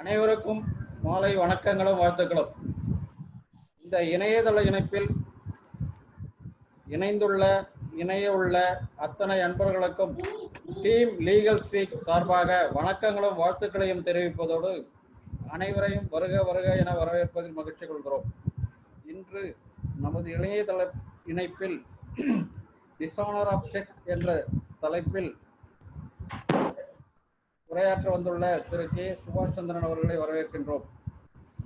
அனைவருக்கும் மாலை வணக்கங்களும் வாழ்த்துக்களும். இந்த இணையதள இணைப்பில் இணைய உள்ள அத்தனை அன்பர்களுக்கும் டீம் லீகல் ஸ்பீக் சார்பாக வணக்கங்களும் வாழ்த்துக்களையும் தெரிவிப்பதோடு அனைவரையும் வருக வருக என வரவேற்பதில் மகிழ்ச்சி கொள்கிறோம். இன்று நமது இணையதள இணைப்பில் டிஸ்ஆனர் ஆஃப் செக் என்ற தலைப்பில் உரையாற்ற வந்துள்ள திரு கே சுபாஷ் சந்திரன் அவர்களை வரவேற்கின்றோம்.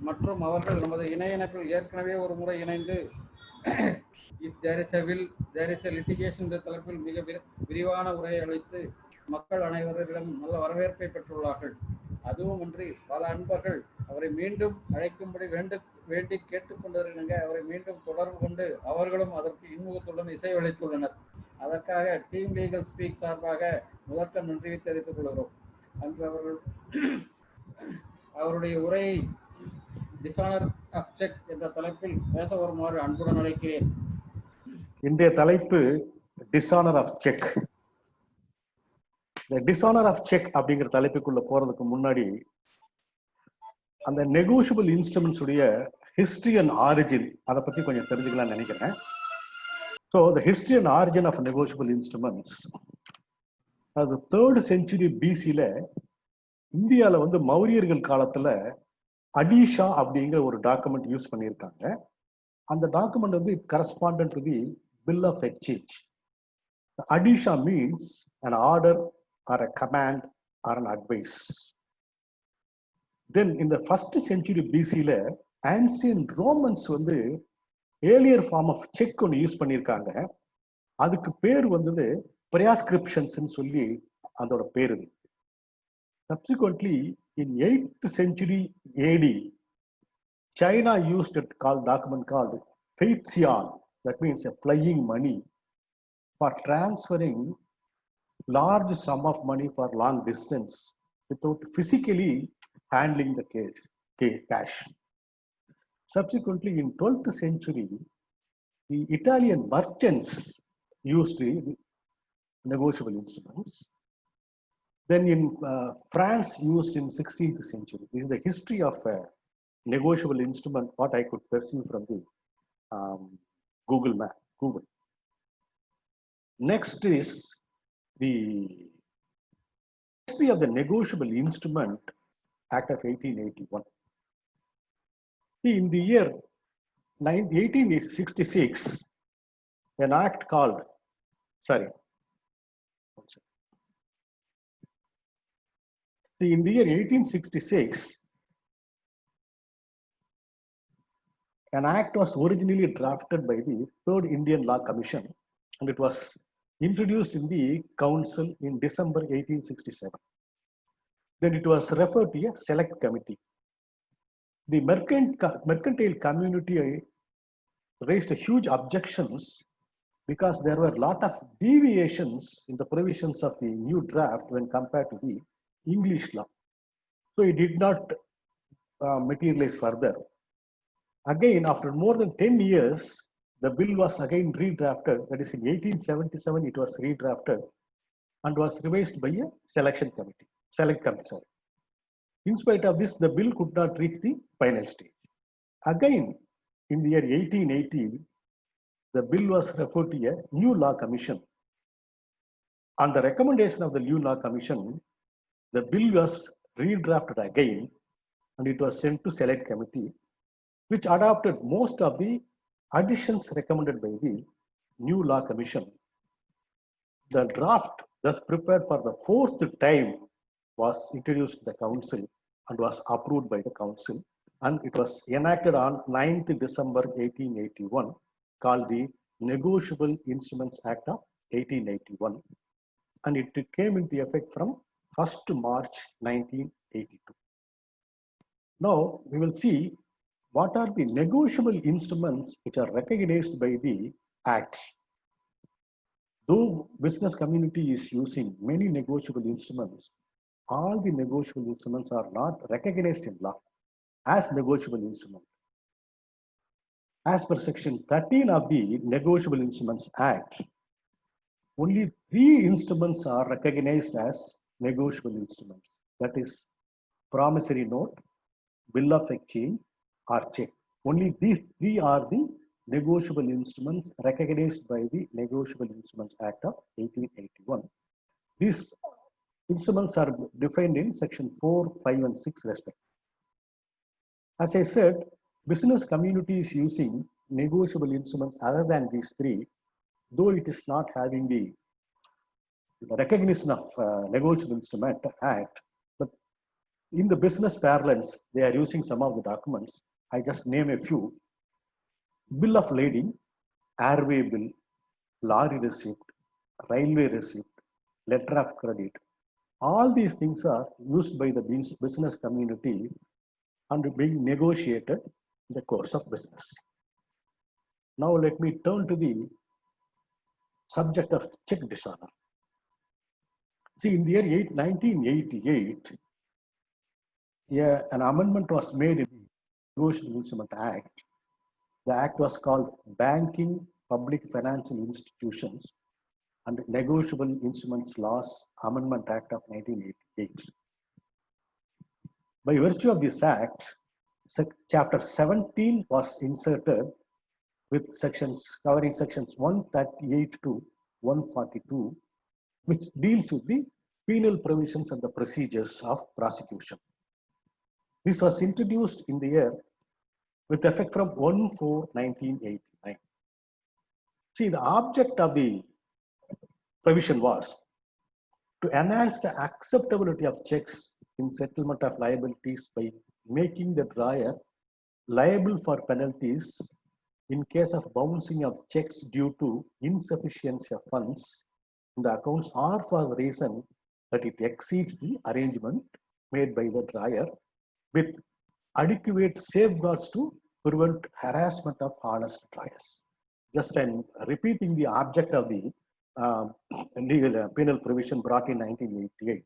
மற்றும் அவர்கள் நமது இணைப்பில் ஏற்கனவே ஒரு முறை இணைந்து if there is a will there is a litigation என்ற தலைப்பில் மிக விரிவான உரையை அளித்து மக்கள் அனைவரிடம் நல்ல வரவேற்பை பெற்றுள்ளார்கள். அதுவுமின்றி பல அன்பர்கள் அவரை மீண்டும் அழைக்கும்படி வேண்டி கேட்டுக்கொண்டிருக்க அவரை மீண்டும் தொடர்பு கொண்டு அவர்களும் அதற்கு இன்முகத்துடன் இசையளித்துள்ளனர். அதற்காக டீம் லீகல் ஸ்பீக் சார்பாக முதற்க நன்றியை தெரிவித்துக் கொள்கிறோம். அன்று அவருடைய உரையை டிஸ்ஆனர் ஆஃப் செக் என்ற தலைப்பில் பேச வருமாறு அன்புடன் அழைக்கிறேன். இன்றைய தலைப்பு டிஸ்ஆனர் ஆஃப் செக். இந்த டிஸ்ஆனர் ஆஃப் செக் அப்படிங்கிற தலைப்புக்குள்ள போறதுக்கு முன்னாடி அந்த நெகோஷியபிள் இன்ஸ்ட்ருமெண்ட்ஸ் உடைய ஹிஸ்டரி அண்ட் ஆரிஜின் அதை பத்தி கொஞ்சம் தெரிஞ்சுக்கலாம்னு நினைக்கிறேன். So the history and origin of negotiable instruments, அது 3rd century BC-ல இந்தியாவில் மௌரியர்கள் காலத்துல அடிஷா அப்படிங்கிற ஒரு டாக்குமெண்ட் யூஸ் பண்ணியிருக்காங்க. அந்த document it correspondent to the bill of exchange. அடிஷா means an order or a command or an advice. Then in the 1st century BC-ல ancient Romans earlier form of check ஒன்று use பண்ணியிருக்காங்க. அதுக்கு பேர் prescriptions சொல்லி அதோட பேர். Subsequently, in 8th century AD, China used a document called Feixian, that means a flying money, for transferring large sum of money for long distance without physically handling the cash. Subsequently, in 12th century, the Italian merchants used negotiable instruments. Then in France used in 16th century. This is the history of a negotiable instrument, what I could perceive from the Google map. Next is the history of the Negotiable Instrument Act of 1881. In the year 1866, an act called, in the year 1866, an act was originally drafted by the 3rd Indian Law Commission, and it was introduced in the council in December 1867. Then it was referred to a select committee. The mercantile community raised huge objections because there were a lot of deviations in the provisions of the new draft when compared to the English law. So it did not materialize further. Again, after more than 10 years, the bill was again redrafted. That is, in 1877, it was redrafted and was revised by a select committee. In spite of this, the bill could not reach the final stage. Again, in the year 1880, the bill was referred to a new law commission. On the recommendation of the new law commission, the bill was redrafted again, and it was sent to select committee, which adopted most of the additions recommended by the new law commission. The draft, thus prepared for the 4th time, was introduced to the council and was approved by the council, and it was enacted on 9th December 1881, called the Negotiable Instruments Act of 1881, and it came into effect from 1st March 1982. Now we will see what are the negotiable instruments which are recognized by the Act. Though business community is using many negotiable instruments, all the negotiable instruments are not recognized in law as negotiable instruments. As per section 13 of the Negotiable Instruments Act, only 3 instruments are recognized as negotiable instruments. That is promissory note, bill of exchange, or check. Only these three are the negotiable instruments recognized by the Negotiable Instruments Act of 1881. These instruments are defined in section 4, 5, and 6 respectively. As I said, business community is using negotiable instruments other than these three, though it is not having the recognition of Negotiable Instrument Act, but in the business parlance, they are using some of the documents. I just name a few. Bill of lading, airway bill, lorry receipt, railway receipt, letter of credit. All these things are used by the business community and being negotiated in the course of business. Now let me turn to the subject of check dishonor. See, in the year 1988, an amendment was made in the Negotiable Instrument Act. The act was called Banking, Public Financial Institutions and Negotiable Instruments Laws Amendment Act of 1988. By virtue of this act, Chapter 17 was inserted with sections covering sections 138 to 142, which deals with the penal provisions and the procedures of prosecution. This was introduced in the year with effect from 1/4/1989. See, the object of the provision was to enhance the acceptability of checks in settlement of liabilities by making the drawer liable for penalties in case of bouncing of checks due to insufficiency of funds in the accounts or for the reason that it exceeds the arrangement made by the drawer, with adequate safeguards to prevent harassment of honest drawers. Just I'm repeating the object of the legal penal provision brought in 1988.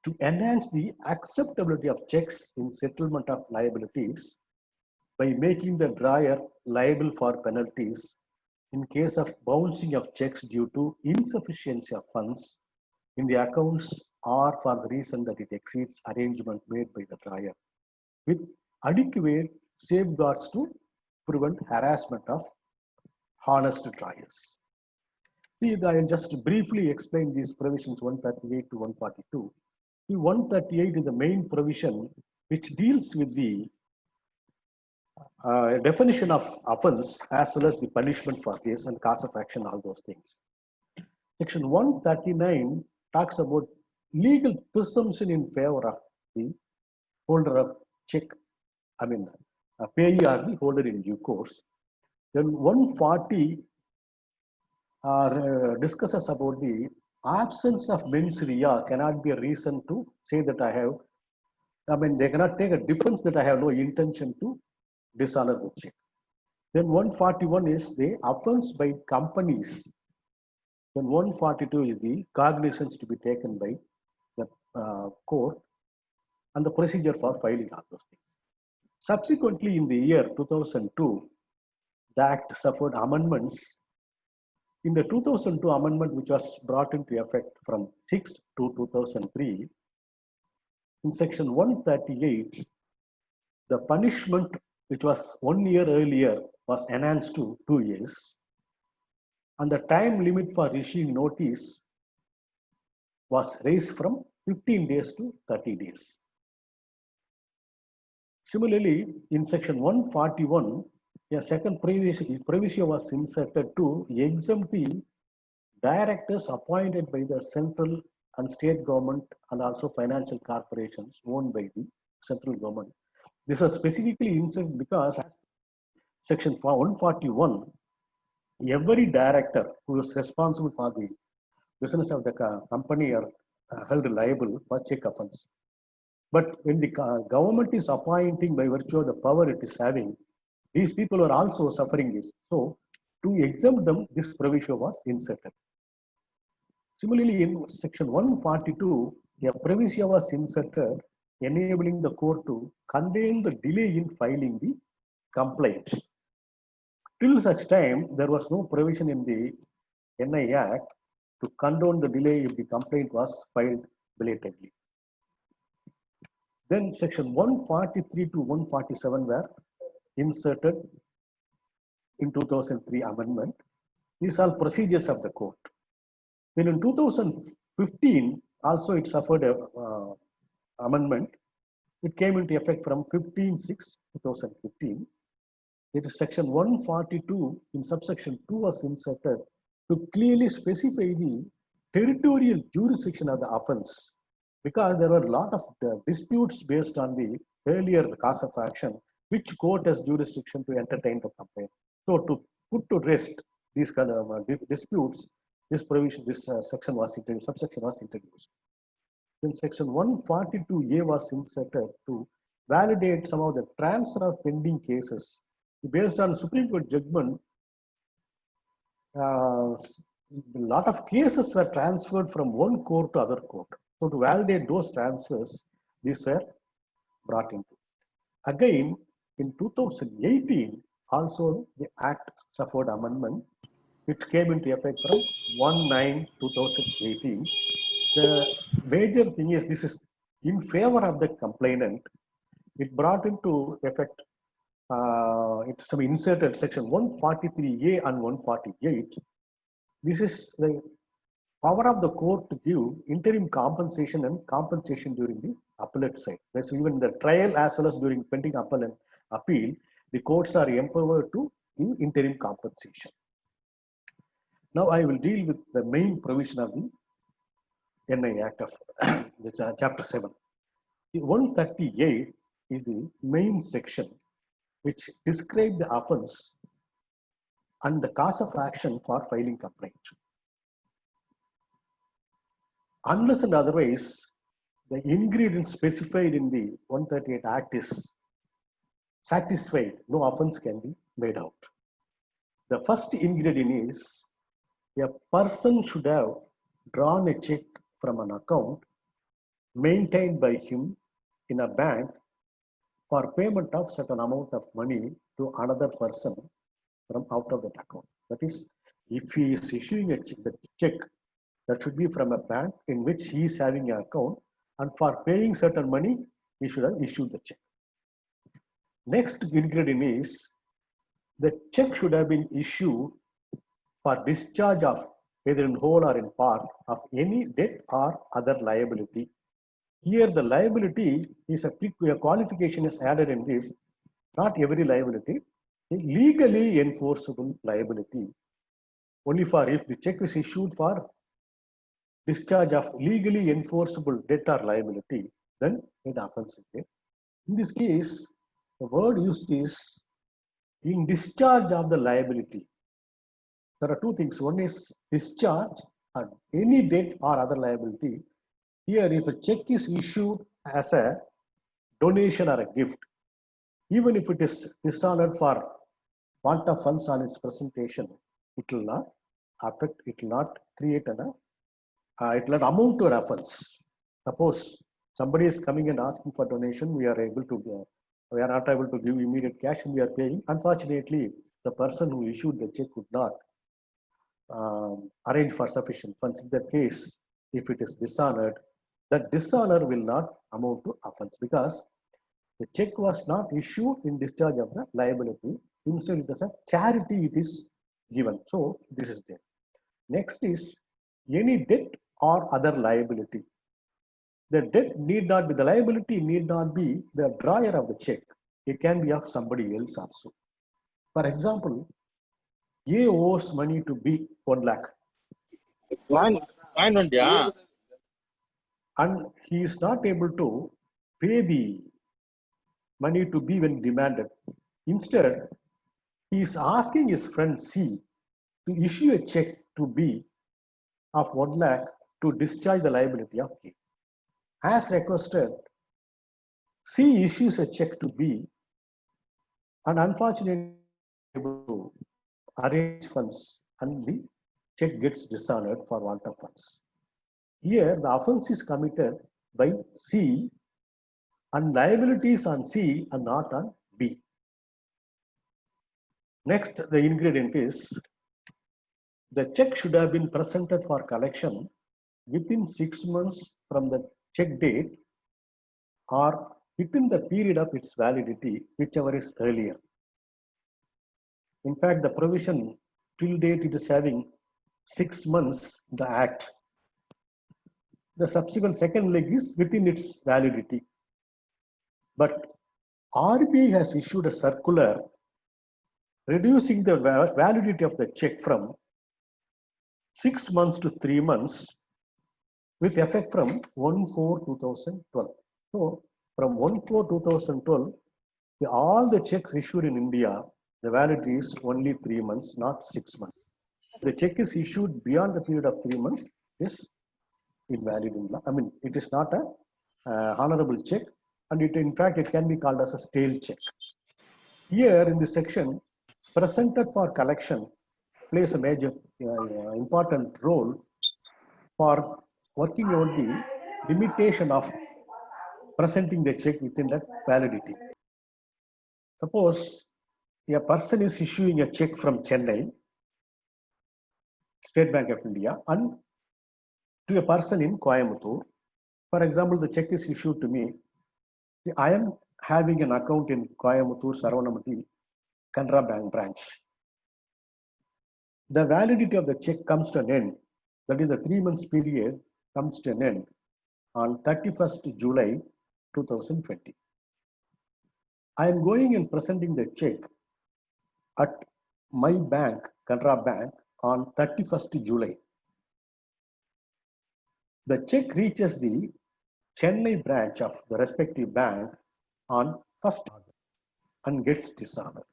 To enhance the acceptability of checks in settlement of liabilities by making the drawer liable for penalties in case of bouncing of checks due to insufficiency of funds in the accounts or for the reason that it exceeds arrangement made by the drawer, with adequate safeguards to prevent harassment of honest drawers. See, I will just briefly explain these provisions 138 to 142. The 138 is the main provision which deals with the definition of offense as well as the punishment for this and cause of action, all those things. Section 139 talks about legal presumption in favor of the holder of check, a payee or the holder in due course. Then 140 discusses about the absence of mens rea cannot be a reason to say that they cannot take a defense that I have no intention to dishonor the check. Then 141 is the offense by companies. Then 142 is the cognizance to be taken by the court and the procedure for filing all those things. Subsequently, in the year 2002, the Act suffered amendments. In the 2002 amendment, which was brought into effect from 6th to 2003, in section 138, the punishment which was 1 year earlier was enhanced to 2 years, and the time limit for issuing notice was raised from 15 days to 30 days. Similarly, in section 141, a second provision was inserted to exempt the directors appointed by the central and state government and also financial corporations owned by the central government. This was specifically inserted because section 141, every director who is responsible for the business of the company are held liable for check offense. But when the government is appointing by virtue of the power it is having, these people are also suffering this. So to exempt them, this provision was inserted. Similarly, in section 142, a provision was inserted enabling the court to condemn the delay in filing the complaint. Till such time, there was no provision in the NI Act to condone the delay if the complaint was filed belatedly. Then section 143 to 147 were inserted in 2003 amendment. These are procedures of the court. Then in 2015, also it suffered a amendment. It came into effect from 15/6/2015. It is section 142 in subsection 2 was inserted to clearly specify the territorial jurisdiction of the offense, because there were a lot of disputes based on the earlier cause of action, which court has jurisdiction to entertain the complaint. So to put to rest these kind of disputes, this provision, this section was introduced, subsection was introduced. Then section 142A was inserted to validate some of the transfer of pending cases. Based on Supreme Court judgment, a lot of cases were transferred from one court to other court. So to validate those transfers, these were brought into. Again, in 2018, also the Act suffered amendment, which came into effect from 1/9/2018. The major thing is this is in favor of the complainant. It brought into effect, it's some inserted section 143A and 148. This is the power of the court to give interim compensation and compensation during the appellate side. That's even the trial as well as during pending appellate appeal, the courts are empowered to give interim compensation. Now I will deal with the main provision of the NI Act of Chapter 7. The 138 is the main section which describes the offense and the cause of action for filing complaint. Unless and otherwise, the ingredient specified in the 138 Act is satisfied, no offense can be made out. The first ingredient is a person should have drawn a check from an account maintained by him in a bank for payment of certain amount of money to another person from out of that account. That is, if he is issuing a check, the check that should be from a bank in which he is having an account, and for paying certain money, he should have issued the check. Next ingredient is the check should have been issued for discharge of either in whole or in part of any debt or other liability. Here the liability is a qualification is added in this, not every liability, legally enforceable liability. Only for if the check is issued for discharge of legally enforceable debt or liability, then it offense is there. In this case, the word used is in discharge of the liability. There are two things. One is discharge and any debt or other liability. Here, if a check is issued as a donation or a gift, even if it is dishonored for want of funds on its presentation, it will not affect, it will not create it will not amount to an offense. Suppose somebody is coming and asking for donation, we are not able to give immediate cash and we are paying. Unfortunately, the person who issued the check could not arrange for sufficient funds. In that case, if it is dishonored, that dishonor will not amount to offense because the check was not issued in discharge of the liability. Instead, it is a charity, it is given. So, this is there. Next is any debt or other liability. The debt need not be, the liability need not be the drawer of the check. It can be of somebody else also. For example, A owes money to B 1 lakh. And he is not able to pay the money to B when demanded. Instead, he is asking his friend C to issue a check to B of 1 lakh to discharge the liability of A. As requested, C issues a check to B and unfortunately able to arrange funds and the check gets dishonored for want of funds. Here the offense is committed by C and liabilities on C and not on B. Next, the ingredient is the check should have been presented for collection within 6 months from the check date or within the period of its validity, whichever is earlier. In fact, the provision till date it is having 6 months, the act. The subsequent second leg is within its validity. But RBI has issued a circular reducing the validity of the check from 6 months to 3 months with effect from 1/4/2012. So from 1/4/2012, all the checks issued in India, the validity is only 3 months, not 6 months. The check is issued beyond the period of 3 months is invalid in law. I mean, it is not a honorable check, and it in fact it can be called as a stale check. Here in this section, presented for collection plays a major important role for working on the limitation of presenting the check within that validity. Suppose a person is issuing a check from Chennai, State Bank of India, and to a person in Coimbatore. For example, the check is issued to me. I am having an account in Coimbatore, Saravanamati, Canara Bank branch. The validity of the check comes to an end. That is, the 3 months period comes to an end on 31st July 2020. I am going and presenting the check at my bank, Canara Bank, on 31st July. The check reaches the Chennai branch of the respective bank on 1st August and gets dishonored.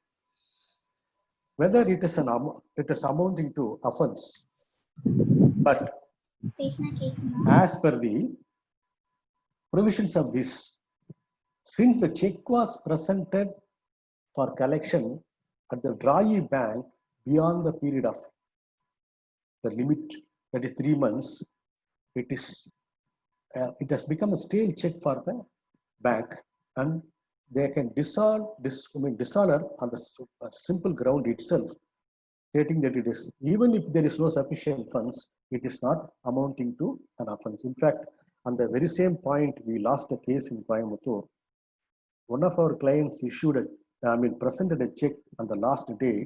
Whether it is amounting to offense, but as per the provisions of this, since the check was presented for collection at the drawee bank beyond the period of the limit, that is 3 months, it has become a stale check for the bank, and they can dishonor on the simple ground itself, stating that it is, even if there is no sufficient funds, it is not amounting to an offense. In fact, on the very same point, we lost a case in Coimbatore. One of our clients presented a check on the last day.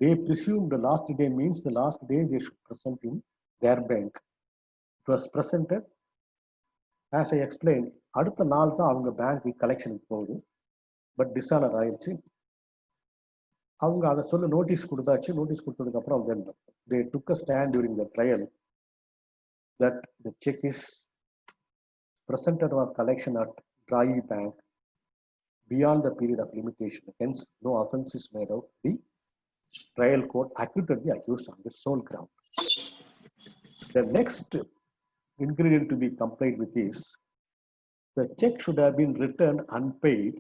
They presumed the last day means the last day they should present in their bank. It was presented, as I explained, அடுத்த நாள் தான் அவங்க bank கலெக்ஷனுக்கு போகுது, but dishonour ஆயிடுச்சு. அவங்க அதை சொல்ல notice கொடுத்தாச்சு. நோட்டீஸ் கொடுத்ததுக்கு அப்புறம் then they took a stand during the trial that the check is presented for collection at drawee bank beyond the period of limitation. Hence, no offense is made out. The trial court acquitted the accused on this sole ground. The next ingredient to be complied with is the check should have been returned unpaid,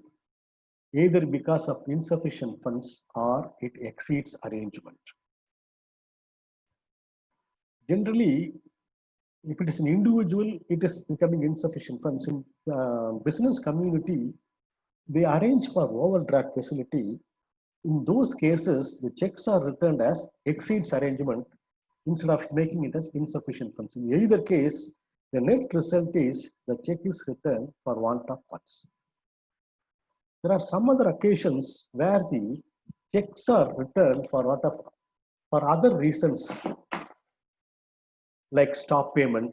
either because of insufficient funds or it exceeds arrangement. Generally, if it is an individual, it is becoming insufficient funds. In business community, they arrange for overdraft facility. In those cases, the checks are returned as exceeds arrangement instead of making it as insufficient funds. In either case, the net result is the check is returned for want of funds. There are some other occasions where the checks are returned for other reasons, like stop payment,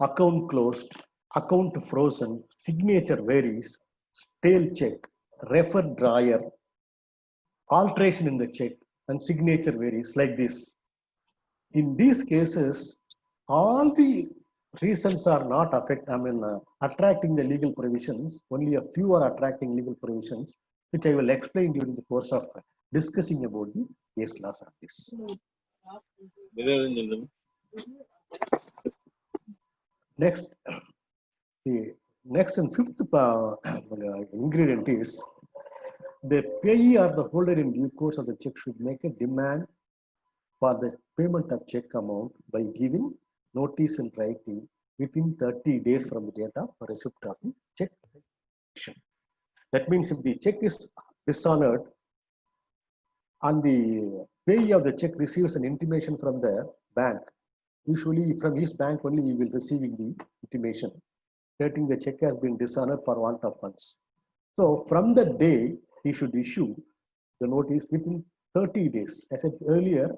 account closed, account frozen, signature varies, stale check, refer drawer, alteration in the check, and signature varies, like this. In these cases, all the reasons are not attracting the legal provisions. Only a few are attracting legal provisions, which I will explain during the course of discussing about the case laws of this. Next and fifth ingredient is the payee or the holder in due course of the check should make a demand for the payment of check amount by giving notice in writing within 30 days from the date of receipt of the check. That means if the check is dishonored and the payee of the check receives an intimation from the bank, usually from his bank only we will receiving the intimation. stating the check has been dishonored for want of funds. So from the day he should issue the notice within 30 days. As I said earlier,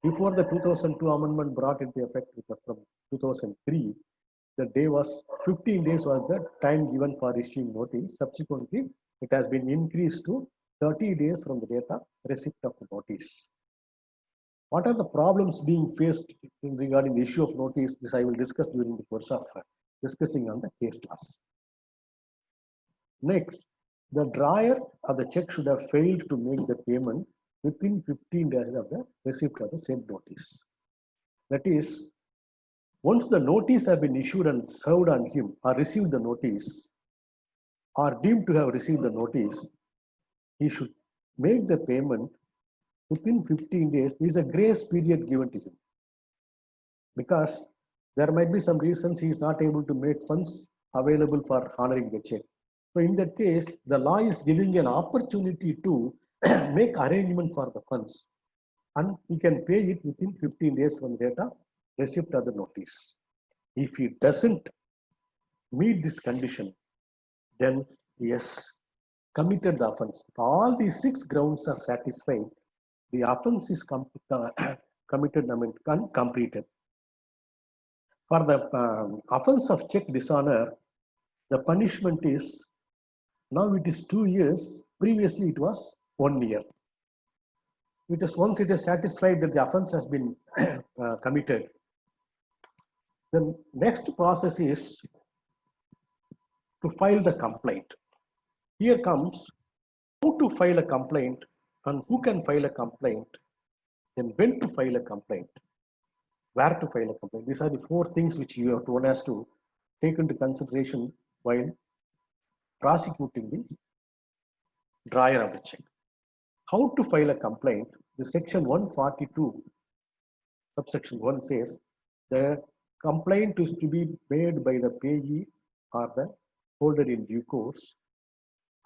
before the 2002 amendment brought into effect from 2003, the day was 15 days was the time given for issuing notice. Subsequently, it has been increased to 30 days from the date of receipt of the notice. What are the problems being faced in regarding the issue of notice? This I will discuss during the course of discussing on the case laws. Next, the drawer of the check should have failed to make the payment within 15 days of the receipt of the said notice. That is, once the notice has been issued and served on him, or received the notice, or deemed to have received the notice, he should make the payment within 15 days. There is a grace period given to him, because there might be some reasons he is not able to make funds available for honoring the check. So in that case, the law is giving an opportunity to make arrangement for the funds, and he can pay it within 15 days from the date of receipt of the notice. If he doesn't meet this condition, then he has committed the offense. If all these 6 grounds are satisfied, the offense is committed, and completed. For the offense of check dishonor, the punishment is, now it is 2 years. Previously, it was 1 year. It is once it is satisfied that the offense has been committed. The next process is to file the complaint. Here comes how to file a complaint and who can file a complaint, then when to file a complaint, where to file a complaint. These are the 4 things which one has to take into consideration while prosecuting the drawer of the check. How to file a complaint? The section 142, subsection 1 says the complaint is to be made by the payee or the holder in due course,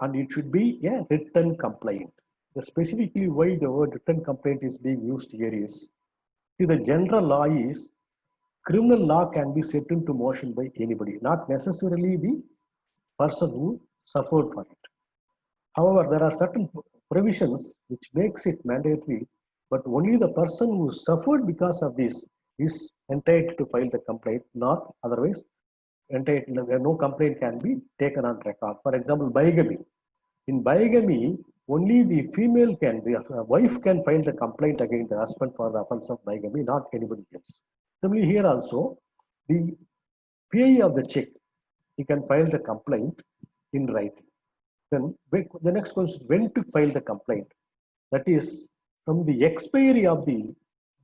and it should be a written complaint. Specifically, why the word written complaint is being used here is, see, the general law is criminal law can be set into motion by anybody, not necessarily the person who suffered for it. However, there are certain provisions which makes it mandatory, but only the person who suffered because of this is entitled to file the complaint, not otherwise entitled. No complaint can be taken on record. For example, bigamy. In bigamy, only the female can, the wife can file the complaint against the husband for the offense of bigamy, not anybody else. Similarly, here also, the payee of the check, he can file the complaint in writing. Then the next question is when to file the complaint. That is, from the expiry of the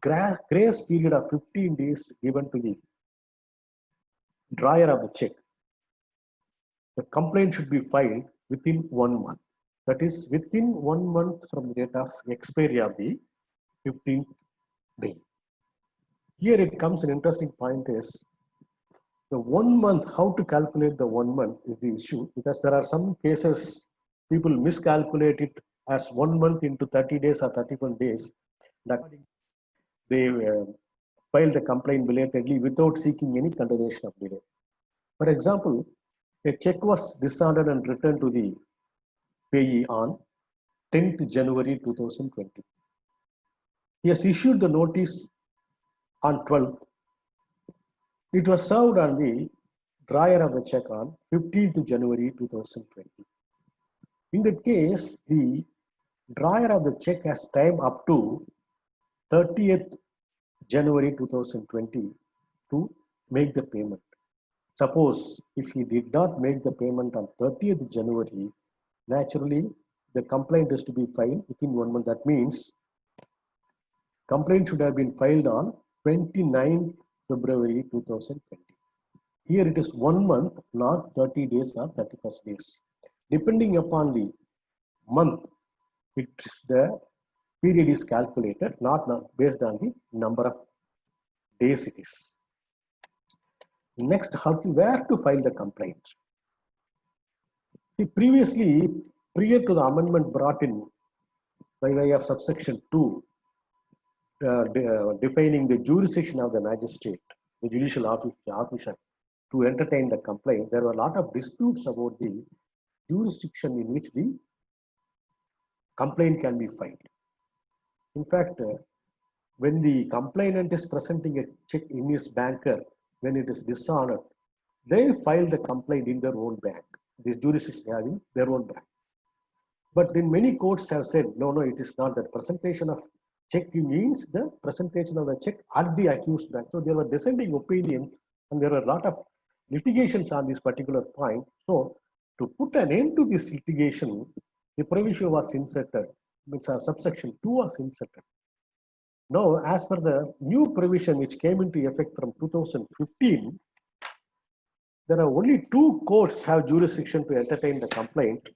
grace period of 15 days given to the drawer of the check, the complaint should be filed within 1 month. That is, within 1 month from the date of expiry of the 15th day. Here it comes an interesting point is the 1 month, how to calculate the 1 month is the issue, because there are some cases people miscalculate it as 1 month into 30 days or 31 days. That they file the complaint belatedly without seeking any continuation of delay. For example, a check was dishonored and returned to the payee on 10th January 2020. He has issued the notice on 12th. It was served on the drawer of the check on 15th January 2020. In that case, the drawer of the check has time up to 30th January 2020 to make the payment. Suppose if he did not make the payment on 30th January, naturally the complaint is to be filed within 1 month. That means complaint should have been filed on 29th February 2020. Here it is 1 month, not 30 days or 31st days. Depending upon the month, the period is calculated, not based on the number of days it is. Next, where to file the complaint? See, previously, prior to the amendment brought in by way of subsection 2, defining the jurisdiction of the magistrate, the judicial officer, to entertain the complaint, there were a lot of disputes about the jurisdiction in which the complaint can be filed. In fact, when the complainant is presenting a check in his banker, when it is dishonored, they file the complaint in their own bank, the jurisdiction having their own bank. But in many courts have said, no, it is not that. Presentation of check means the presentation of the check at the accused bank. So there were dissenting opinions, and there were a lot of litigations on this particular point. So to put an end to this litigation, the provision was inserted, subsection 2 was inserted. Now, as per the new provision which came into effect from 2015, there are only 2 courts have jurisdiction to entertain the complaint,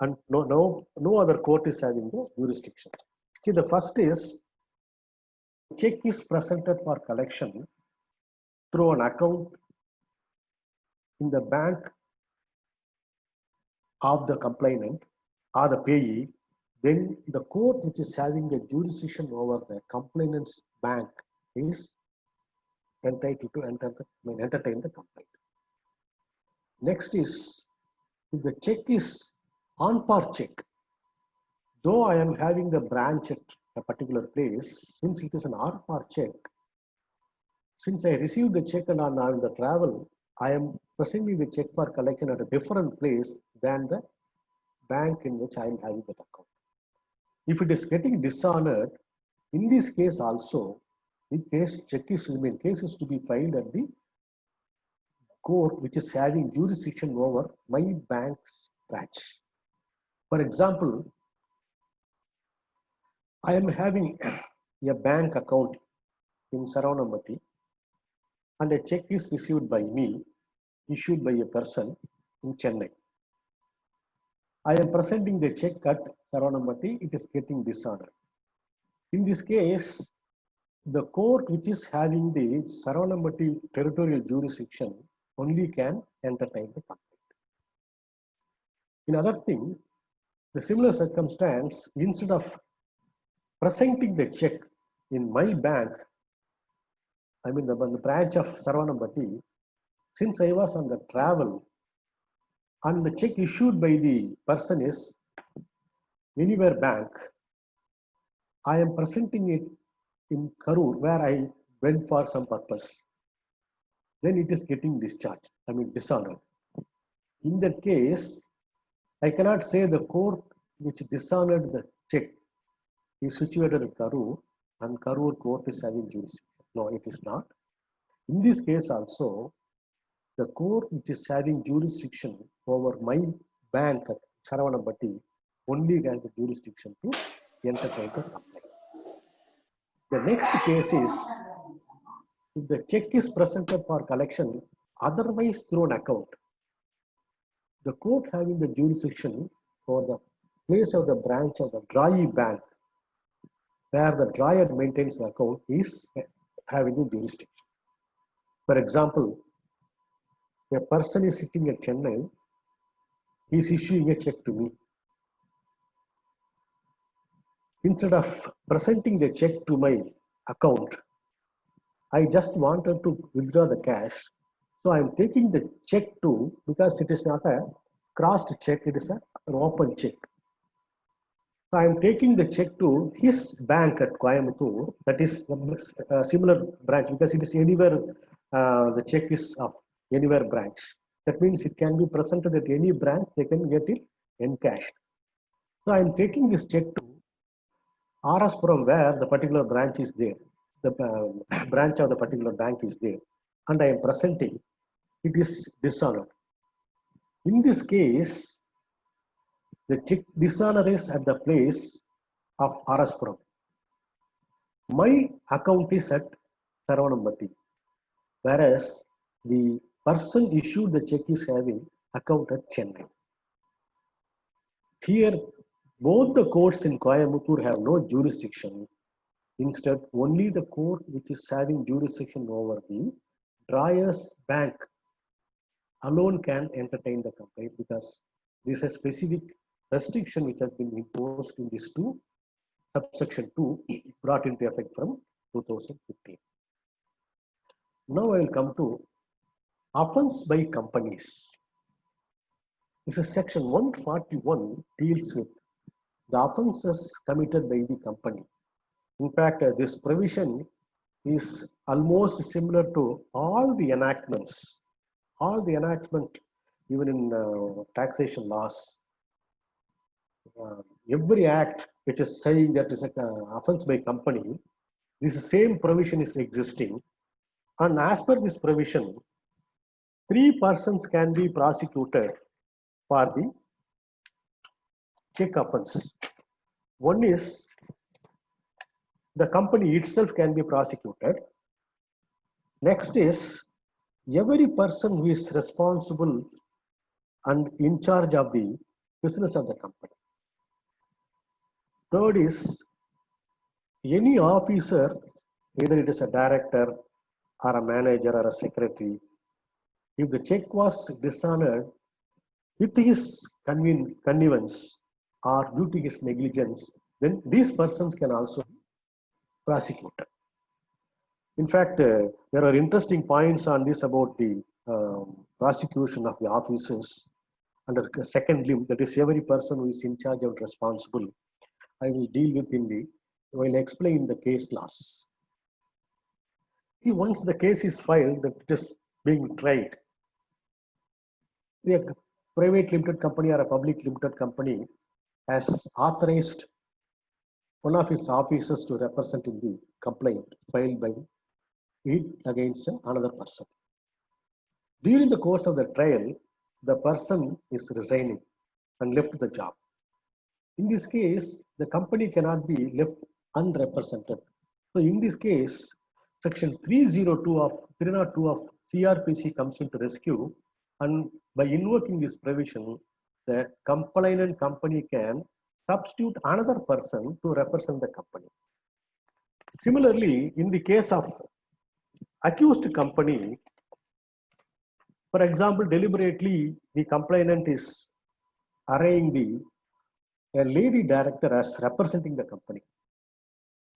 and no other court is having the jurisdiction. See, the first is, check is presented for collection through an account in the bank of the complainant or the payee, then the court which is having the jurisdiction over the complainant's bank is entitled to entertain the complaint. Next is, if the check is on par check, though I am having the branch at a particular place, since it is an on par check, since I received the check and I'm in the travel, I am presenting the check for collection at a different place than the bank in which I am having that account. If it is getting dishonored, in this case also, the case is to be filed at the court which is having jurisdiction over my bank's branch. For example, I am having a bank account in Saravanampatti, and a check is received by me, issued by a person in Chennai. I am presenting the check at Saravanampatti, it is getting dishonored. In this case, the court which is having the Saravanampatti territorial jurisdiction only can entertain the complaint. Another thing, the similar circumstance, instead of presenting the check in my bank, I mean the branch of Saravanampatti, since I was on the travel and the check issued by the person is Anywhere Bank, I am presenting it in Karur where I went for some purpose. Then it is getting discharged, dishonored. In that case, I cannot say the court which dishonored the check is situated at Karur and Karur court is having jurisdiction. No, it is not. In this case also, the court which is having jurisdiction over my bank at Saravanampatti only has the jurisdiction to entertain the complaint. The next case is, if the check is presented for collection otherwise through an account, the court having the jurisdiction for the place of the branch of the drawee bank where the drawer maintains the account is having the jurisdiction. For example, a person is sitting at Chennai, he is issuing a check to me. Instead of presenting the check to my account, I just wanted to withdraw the cash. So I am taking the check to, because it is not a crossed check, it is an open check. So I am taking the check to his bank at Coimbatore, that is a similar branch, because it is anywhere, the check is of anywhere branch. That means it can be presented at any branch, they can get it encashed. So I am taking this check to Araspuram where the particular branch is there, the branch of the particular bank is there, and I am presenting, it is dishonored. In this case, the check dishonor is at the place of Araspuram. My account is at Saravanampatti, whereas the person issued the check is having account at Chennai. Here, both the courts in Coimbatore have no jurisdiction. Instead, only the court which is having jurisdiction over the drawer's bank alone can entertain the complaint, because this is a specific restriction which has been imposed in this subsection 2 brought into effect from 2015. Now I will come to Offense by companies. This is section 141 deals with the offenses committed by the company. In fact, this provision is almost similar to all the enactments, even in taxation laws. Every act which is saying that is an offense by company, this same provision is existing. And as per this provision, 3 persons can be prosecuted for the check offense. One is the company itself can be prosecuted. Next is every person who is responsible and in charge of the business of the company. Third is any officer, either it is a director or a manager or a secretary, if the check was dishonored with his connivance or due to his negligence, then these persons can also be prosecuted. In fact, there are interesting points on this about the prosecution of the officers under the second limb, that is every person who is in charge and responsible. I will deal with while explain the case laws. Once the case is filed, that it is being tried, the private limited company or a public limited company has authorized one of its officers to represent in the complaint filed by it against another person. During the course of the trial, the person is resigning and left the job. In this case, the company cannot be left unrepresented. So in this case, section 302 of CRPC comes into rescue, and by invoking this provision, the complainant company can substitute another person to represent the company. Similarly, in the case of accused company, for example, deliberately the complainant is arraying a lady director as representing the company.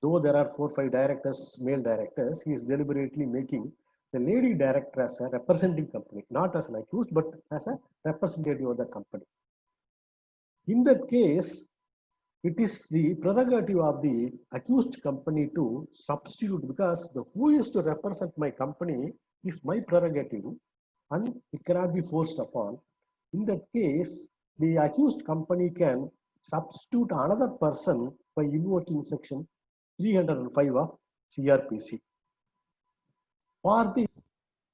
Though there are 4 or 5 directors, male directors, he is deliberately making the lady director as a representing company, not as an accused, but as a representative of the company. In that case, it is the prerogative of the accused company to substitute, because who is to represent my company is my prerogative and it cannot be forced upon. In that case, the accused company can substitute another person by invoking section 305 of CRPC. For this,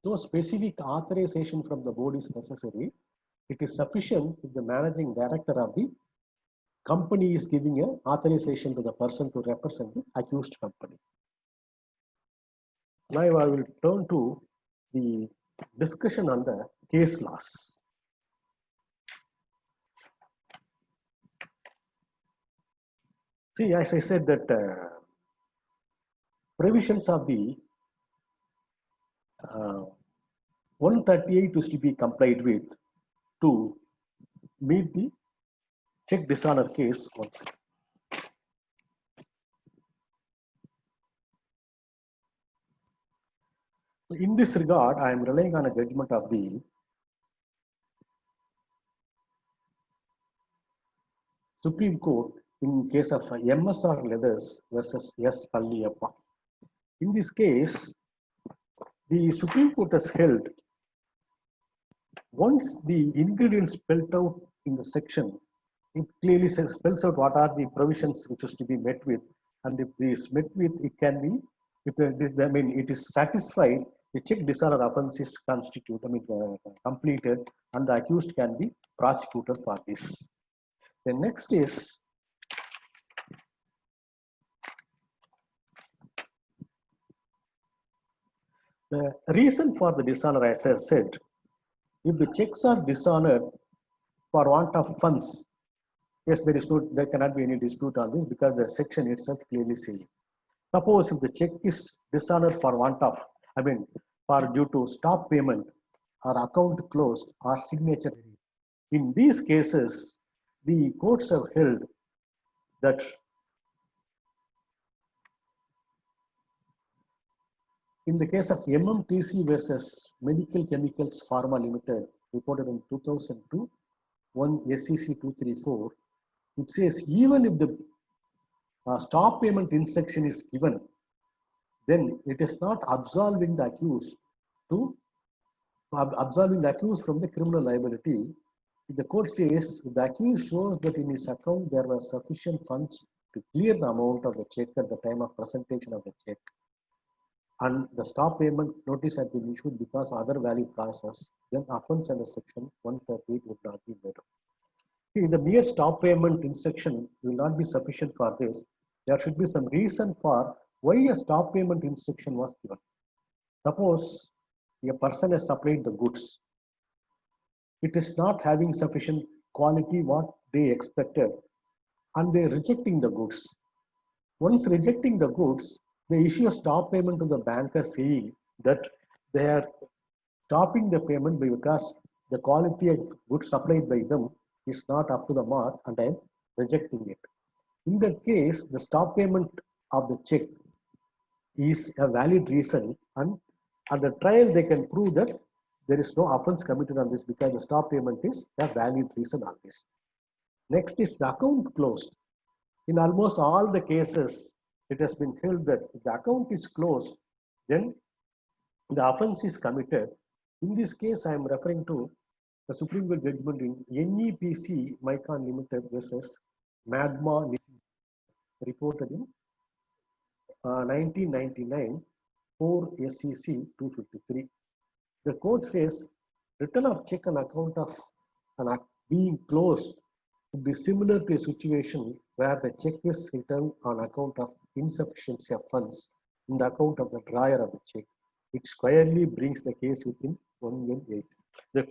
no specific authorization from the board is necessary. It is sufficient if the managing director of the company is giving an authorization to the person to represent the accused company. Now I will turn to the discussion on the case laws. See, as I said that provisions of the 138 is to be complied with to meet the check dishonor case once again. In this regard, I am relying on a judgment of the Supreme Court in case of MSR Leathers versus S. Palliyappa. In this case, the Supreme Court has held, once the ingredients spelled out in the section, it clearly spells out what are the provisions which is to be met with, and if this met with, it can be, it is satisfied, the check dishonor offense is completed, and the accused can be prosecuted for this. The next is the reason for the dishonor, as I said. If the checks are dishonored for want of funds, yes, there cannot be any dispute on this because the section itself clearly says. Suppose if the check is dishonored for want of, for due to stop payment or account closed or signature, in these cases, the courts have held that In the case of MMTC versus Medical Chemicals Pharma Limited, reported in 2002, 1 SEC 234, it says even if the stop payment instruction is given, then it is not absolving the accused from the criminal liability. The court says the accused shows that in his account there were sufficient funds to clear the amount of the check at the time of presentation of the check, and the stop payment notice had been issued because other valid causes, then offense under section 138 would not be made. The mere stop payment instruction will not be sufficient for this. There should be some reason for why a stop payment instruction was given. Suppose a person has supplied the goods. It is not having sufficient quality what they expected, and they are rejecting the goods. Once rejecting the goods, they issue a stop payment to the banker saying that they are stopping the payment because the quality of goods supplied by them is not up to the mark and I am rejecting it. In that case, the stop payment of the check is a valid reason, and at the trial they can prove that there is no offense committed on this because the stop payment is a valid reason on this. Next is the account closed. In almost all the cases, it has been held that if the account is closed, then the offense is committed. In this case, I am referring to the Supreme Court judgment in NEPC Micron Limited versus Magma, reported in 1999, 4 SEC 253. The court says return of check on account of an being closed would be similar to a situation where the check is returned on account of insufficiency of funds in the account of the drawer of the check. It squarely brings the case within 118.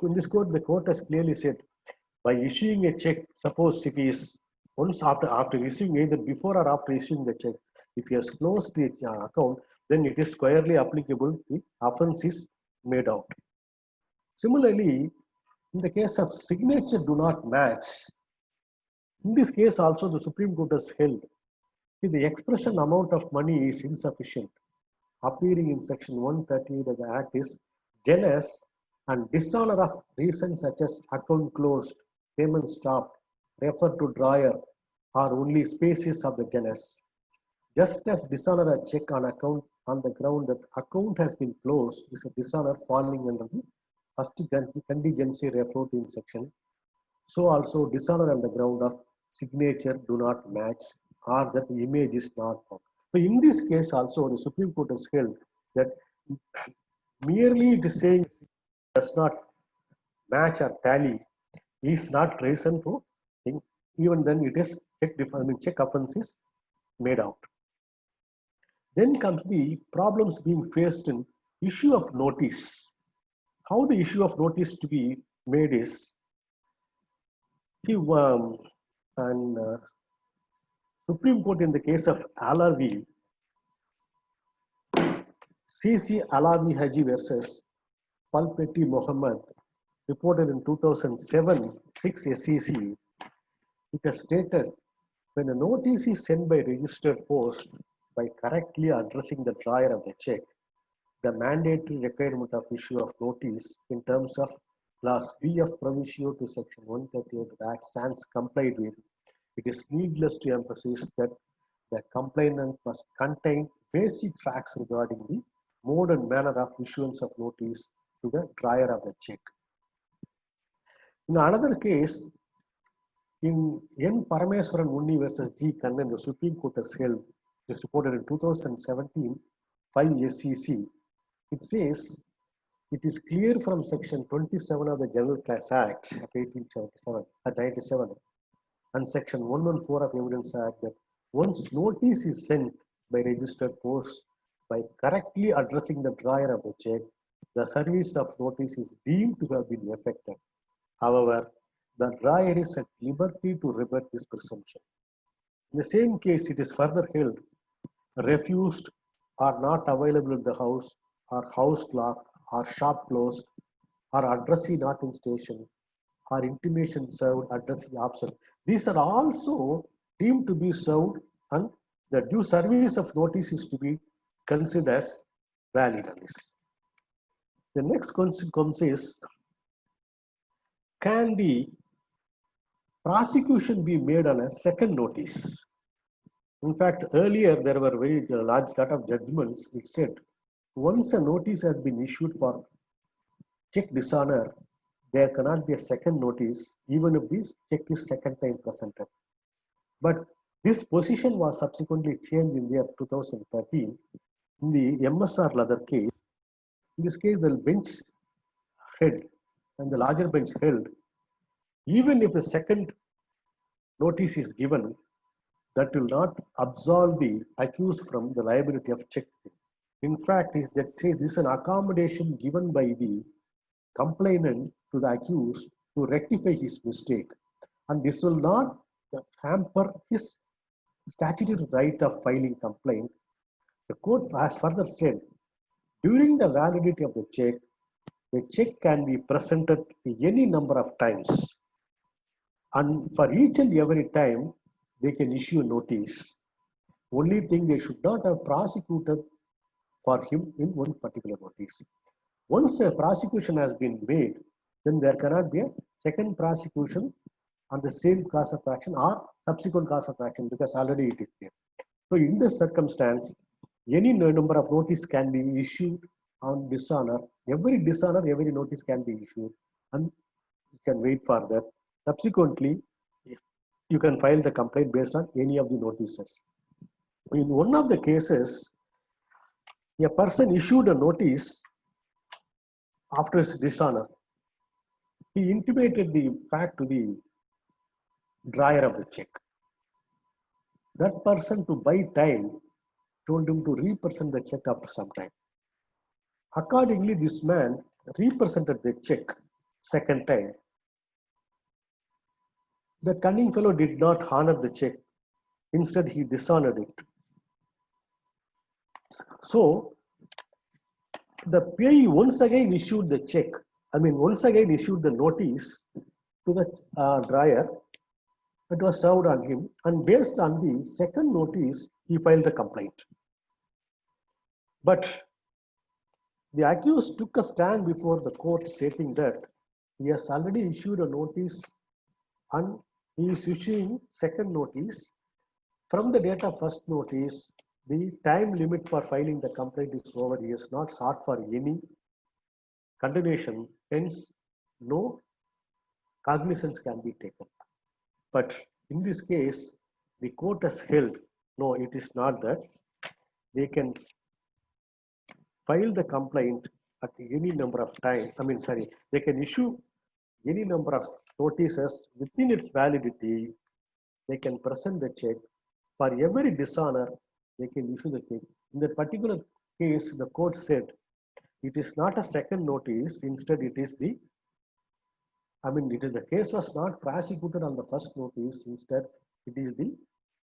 In this court, the court has clearly said by issuing a check, suppose if he is once after issuing, either before or after issuing the check, if he has closed the account, then it is squarely applicable if offense is made out. Similarly, in the case of signature do not match, in this case also the Supreme Court has held if the expression amount of money is insufficient, appearing in section 138 of the Act is genus and dishonor of reasons such as account closed, payment stopped, refer to drawer are only species of the genus. Just as dishonor a check on account on the ground that account has been closed is a dishonor falling under the first contingency referred to in section, so also dishonor on the ground of signature do not match or that the image is not found. So in this case also the Supreme Court has held that merely it is saying does not match or tally is not reason to think. Even then it is check offense is made out. Then comes the problems being faced in issue of notice. How the issue of notice to be made is, Supreme Court in the case of Alavi, CC Alavi Haji versus Palpeti Mohammed, reported in 2007, 6 SEC, it has stated when a notice is sent by registered post by correctly addressing the drawer of the check, the mandatory requirement of issue of notice in terms of clause B of proviso to section 138 of the Act stands complied with. It is needless to emphasize that the complainant must contain basic facts regarding the mode and manner of issuance of notice to the drawer of the check. In another case, in N. Parameswaran Unni versus G. Kannan, the Supreme Court has held, it is reported in 2017, 5 SEC. It says, it is clear from section 27 of the General Class Act of 97 and section 114 of Evidence Act that once notice is sent by registered post by correctly addressing the drawer of the check, the service of notice is deemed to have been effected. However, the drawer is at liberty to rebut this presumption. In the same case, it is further held, refused or not available at the house, or house locked, or shop closed, or addressee not in station, or intimation served, addressee absent. These are also deemed to be served, and the due service of notice is to be considered as valid on this. The next consequence is, can the prosecution be made on a second notice? In fact, earlier there were very large lot of judgments which said once a notice has been issued for check dishonor, there cannot be a second notice even if this check is second time presented. But this position was subsequently changed in the year 2013 in the MSR Leather case. In this case, the bench head and the larger bench held, even if a second notice is given, that will not absolve the accused from the liability of check. In fact, that says this is an accommodation given by the complainant to the accused to rectify his mistake, and this will not hamper his statutory right of filing complaint. The court has further said, during the validity of the check can be presented any number of times, and for each and every time they can issue a notice. Only thing, they should not have prosecuted for him in one particular notice. Once a prosecution has been made, then there cannot be a second prosecution on the same cause of action or subsequent cause of action, because already it is there. So in this circumstance, any number of notice can be issued on dishonor. Every dishonor, every notice can be issued, and you can wait for that. Subsequently, you can file the complaint based on any of the notices. In one of the cases, a person issued a notice after his dishonor. He intimated the fact to the drawer of the check. That person, to buy time, told him to represent the check after some time. Accordingly, this man represented the check second time. The cunning fellow did not honor the check. Instead, he dishonored it. So, the payee once again issued the check, once again issued the notice to the drawer. It was served on him, and based on the second notice, he filed the complaint. But the accused took a stand before the court stating that he has already issued a notice and he is issuing second notice. From the date of first notice, the time limit for filing the complaint is over. He has not sought for any continuation, hence no cognizance can be taken. But in this case, the court has held, no, it is not that. They can file the complaint at any number of time. They can issue any number of notices within its validity. They can present the check. For every dishonor, they can issue the check. In that particular case, the court said it is not a second notice. Instead, it is the case was not prosecuted on the first notice. Instead, it is the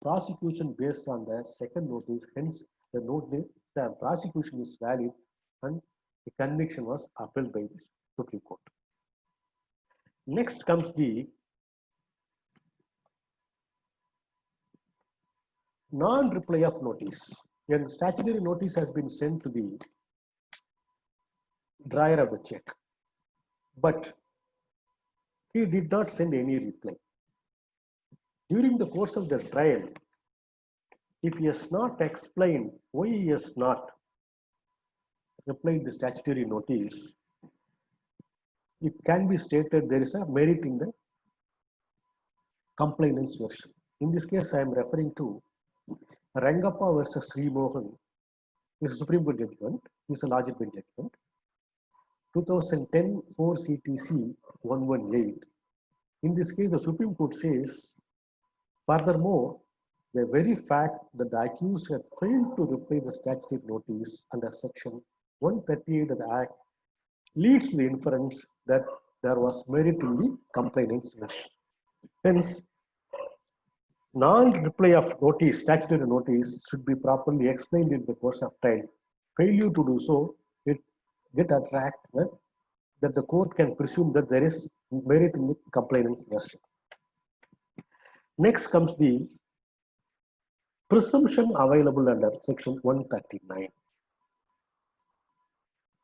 prosecution based on the second notice. Hence, the prosecution is valid and the conviction was upheld by the Supreme Court. Next comes the non-reply of notice. A statutory notice has been sent to the drawer of the check, but he did not send any reply. During the course of the trial, if he has not explained why he has not replied the statutory notice, it can be stated there is a merit in the complainant's version. In this case, I am referring to Rangappa versus Sri Mohan. This is a Supreme Court judgment. This is a larger bench judgment. 2010 4 CTC 118. In this case, the Supreme Court says, furthermore, the very fact that the accused had failed to reply the statutory notice under section 138 of the Act leads to the inference that there was merit in the complainant's version. Hence, non-reply of notice, statutory notice, should be properly explained in the course of trial. Failure to do so, it get attract that the court can presume that there is merit in the complainant's version. Next comes the presumption available under section 139.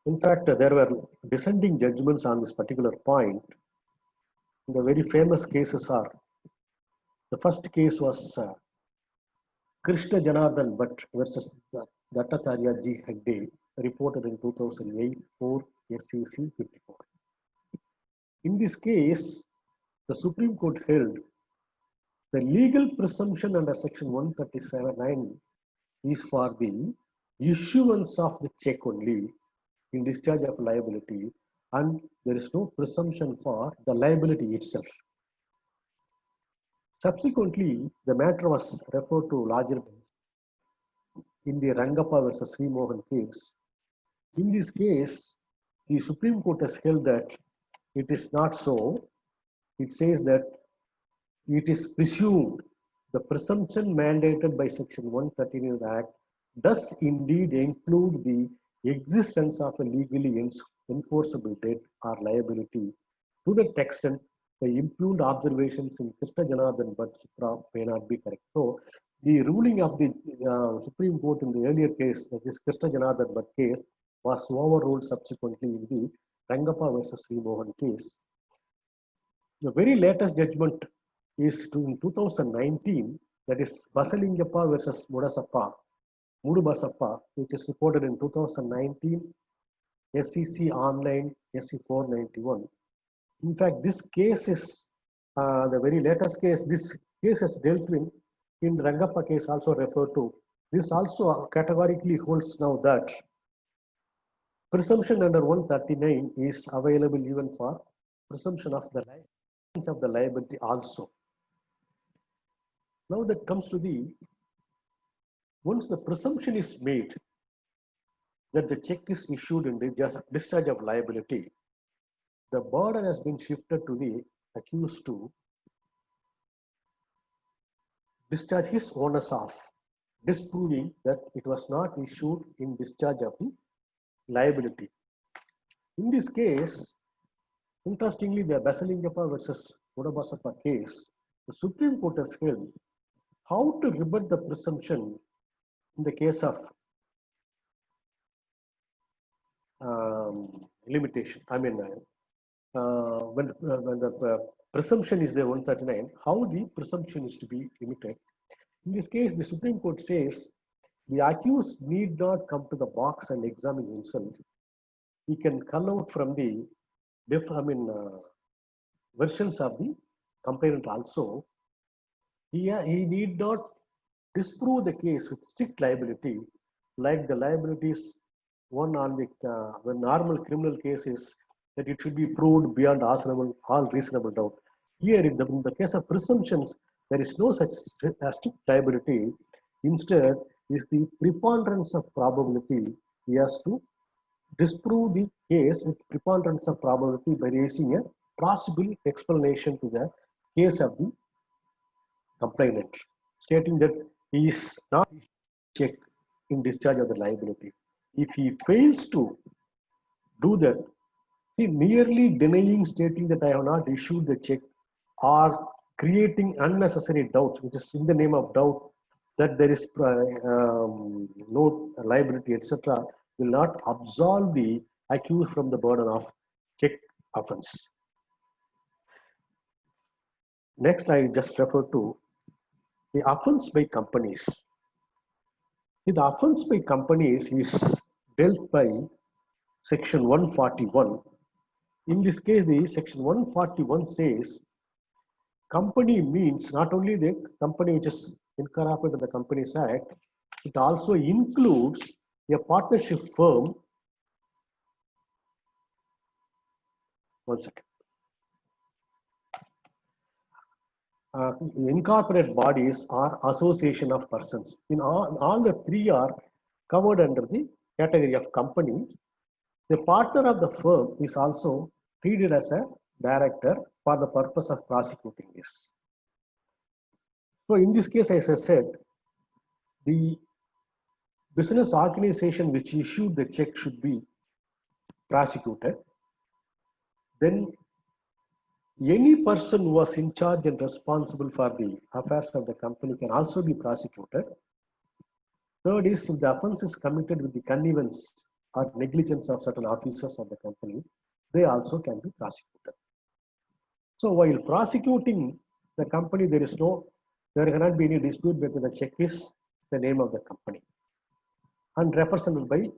In fact, there were dissenting judgments on this particular point. The very famous cases are, the first case was Krishna Janardhan Bhatt versus Dattatharya G. Hegde, reported in 2008 for SEC 54. In this case, the Supreme Court held the legal presumption under Section 137(9) is for the issuance of the check only in discharge of liability, and there is no presumption for the liability itself. Subsequently, the matter was referred to larger in the Rangappa versus Sri Mohan case. In this case, the Supreme Court has held that it is not so. It says that it is presumed the presumption mandated by Section 139 of the Act does indeed include the existence of a legally enforceable debt or liability. To that extent, the impugned observations in Krishna Janardhan Bhatt Supra may not be correct. So, the ruling of the Supreme Court in the earlier case, that is Krishna Janardhan Bhatt case, was overruled subsequently in the Rangappa versus Sri Mohan case. The very latest judgment is in 2019, that is Basalingappa versus Mudubasappa, which is reported in 2019 SEC Online SC 491. In fact, this case is the very latest case. This case is dealt with in the Rangappa case also referred to. This also categorically holds now that presumption under 139 is available even for presumption of the liability also. Now that comes to the, once the presumption is made that the check is issued in discharge of liability, the burden has been shifted to the accused to discharge his onus of disproving that it was not issued in discharge of the liability. In this case, interestingly, the Basalingappa versus Mudubasappa case, the Supreme Court has held how to rebut the presumption in the case of limitation. I mean, when the presumption is there 139, how the presumption is to be limited. In this case, the Supreme Court says the accused need not come to the box and examine himself. He can come out from the versions of the complainant also. He need not disprove the case with strict liability, like the liabilities one on the normal criminal case is that it should be proved beyond all reasonable doubt. Here, in the case of presumptions, there is no such strict liability. Instead, is the preponderance of probability. He has to disprove the case with preponderance of probability by raising a plausible explanation to the case of the complainant, stating that he is not check in discharge of the liability. If he fails to do that, he merely denying, stating that I have not issued the check, or creating unnecessary doubts, which is in the name of doubt that there is no liability, etc., will not absolve the accused from the burden of check offense. Next, I just refer to the offense by companies. The offense by companies is dealt by Section 141. In this case, the Section 141 says company means not only the company which is incorporated in the Companies Act, it also includes a partnership firm. One second. Incorporated bodies or association of persons. In all the three are covered under the category of companies. The partner of the firm is also treated as a director for the purpose of prosecuting this. So in this case, as I said, the business organization which issued the check should be prosecuted. Then any person who was in charge and responsible for the affairs of the company can also be prosecuted. Third is, if the offense is committed with the connivance or negligence of certain officers of the company, they also can be prosecuted. So while prosecuting the company, there cannot be any dispute because the check is the name of the company and represented by,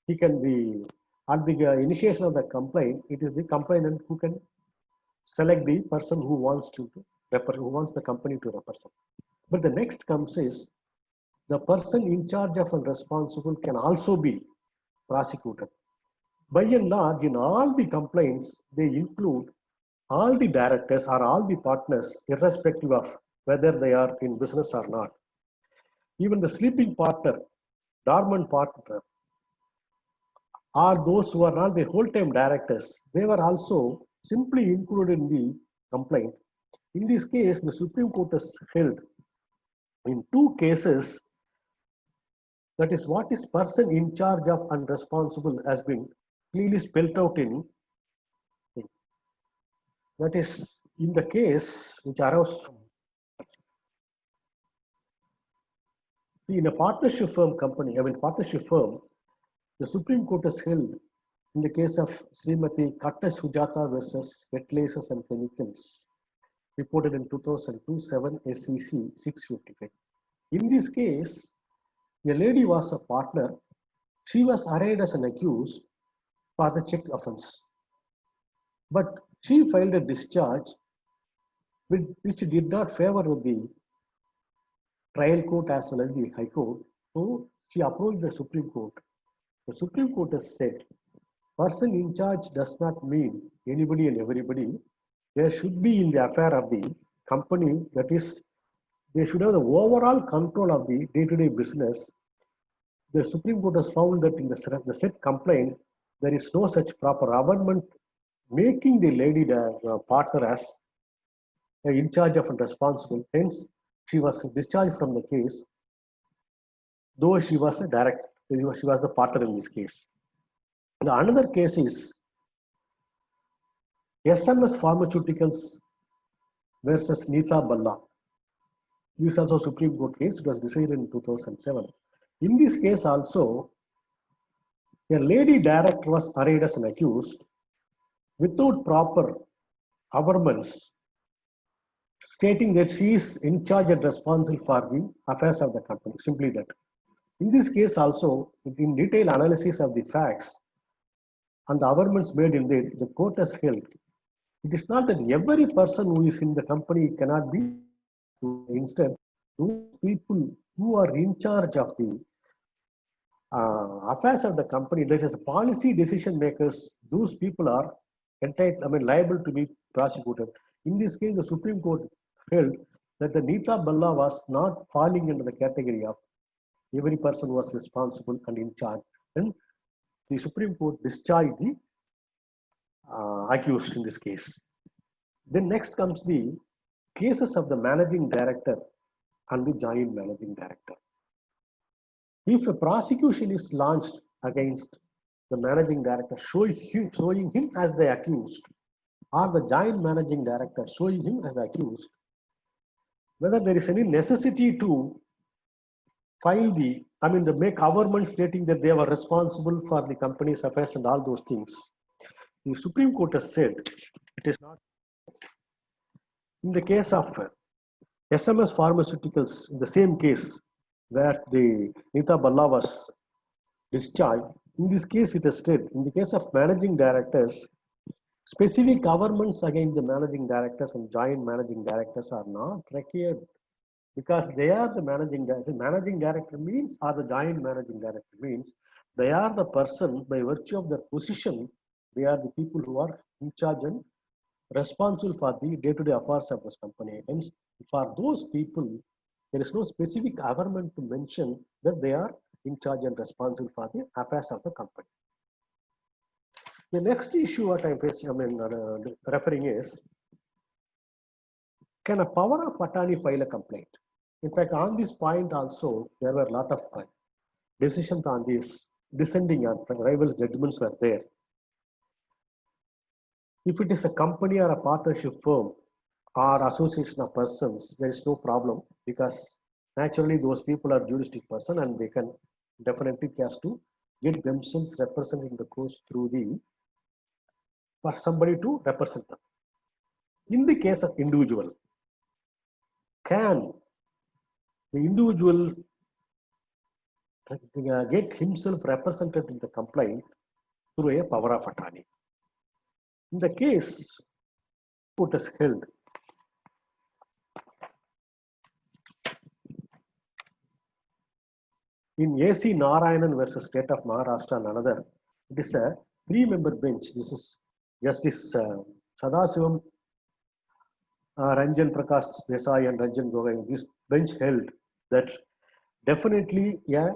he can be, at the initiation of the complaint, it is the complainant who can select the person who wants the company to represent. But the next comes is, the person in charge of and responsible can also be prosecuted. By and large, in all the complaints, they include all the directors or all the partners, irrespective of whether they are in business or not. Even the sleeping partner, dormant partner, or those who are not the whole-time directors, they were also simply included in the complaint. In this case, the Supreme Court has held in two cases, that is, what is person in charge of and responsible has been clearly spelled out in. That is, in the case which arose in a partnership firm company, partnership firm, the Supreme Court has held in the case of Srimati Katta Sujata versus Fertilizers and Chemicals, reported in 2002, 7 SEC 655. In this case, a lady was a partner. She was arraigned as an accused for the check offense. But she filed a discharge which did not favor the trial court as well as the High Court. So she approached the Supreme Court. The Supreme Court has said, person in charge does not mean anybody and everybody. There should be in the affair of the company, that is, they should have the overall control of the day-to-day business. The Supreme Court has found that in the said complaint, there is no such proper amendment making the lady partner as in charge of and responsible. Hence, she was discharged from the case, though she was she was the partner in this case. The another case is SMS Pharmaceuticals versus Neeta Balla. This is also a Supreme Court case. It was decided in 2007. In this case also, a lady director was arraigned as an accused without proper averments, stating that she is in charge and responsible for the affairs of the company, simply that. In this case also, in detailed analysis of the facts and the averments made in it, the court has held, it is not that every person who is in the company cannot be. Instead, those people who are in charge of the affairs of the company, that is policy decision makers, those people are liable to be prosecuted. In this case, the Supreme Court held that the Neeta Balla was not falling into the category of every person who was responsible and in charge. And the Supreme Court discharged the accused in this case. Then next comes the cases of the managing director and the joint managing director. If a prosecution is launched against the managing director, showing him as the accused, or the joint managing director showing him as the accused, whether there is any necessity to file to make averment stating that they were responsible for the company's affairs and all those things. The Supreme Court has said it is not. In the case of SMS Pharmaceuticals, in the same case where the Neeta Balla was discharged, in this case it is said, in the case of managing directors, specific averments against the managing directors and joint managing directors are not required, because they are the managing director. Managing director means, or the joint managing director means, they are the person, by virtue of their position, they are the people who are in charge and responsible for the day-to-day affairs of this company. Hence, for those people, there is no specific averment to mention that they are in charge and responsible for the affairs of the company. The next issue what I'm referring is, can a power of attorney file a complaint? In fact, on this point also, there were a lot of decisions on this, dissenting and rival judgments were there. If it is a company or a partnership firm or association of persons, there is no problem, because naturally those people are juristic person and they can definitely cast to get themselves represented in the courts through the for somebody to represent them. In the case of individual, can the individual get himself represented in the complaint through a power of attorney? In the case, court has held in AC Narayanan versus State of Maharashtra and another, it is a 3-member bench. This is Justice Sadasivam, Ranjan Prakash Desai and Ranjan Gogoi. This bench held that definitely a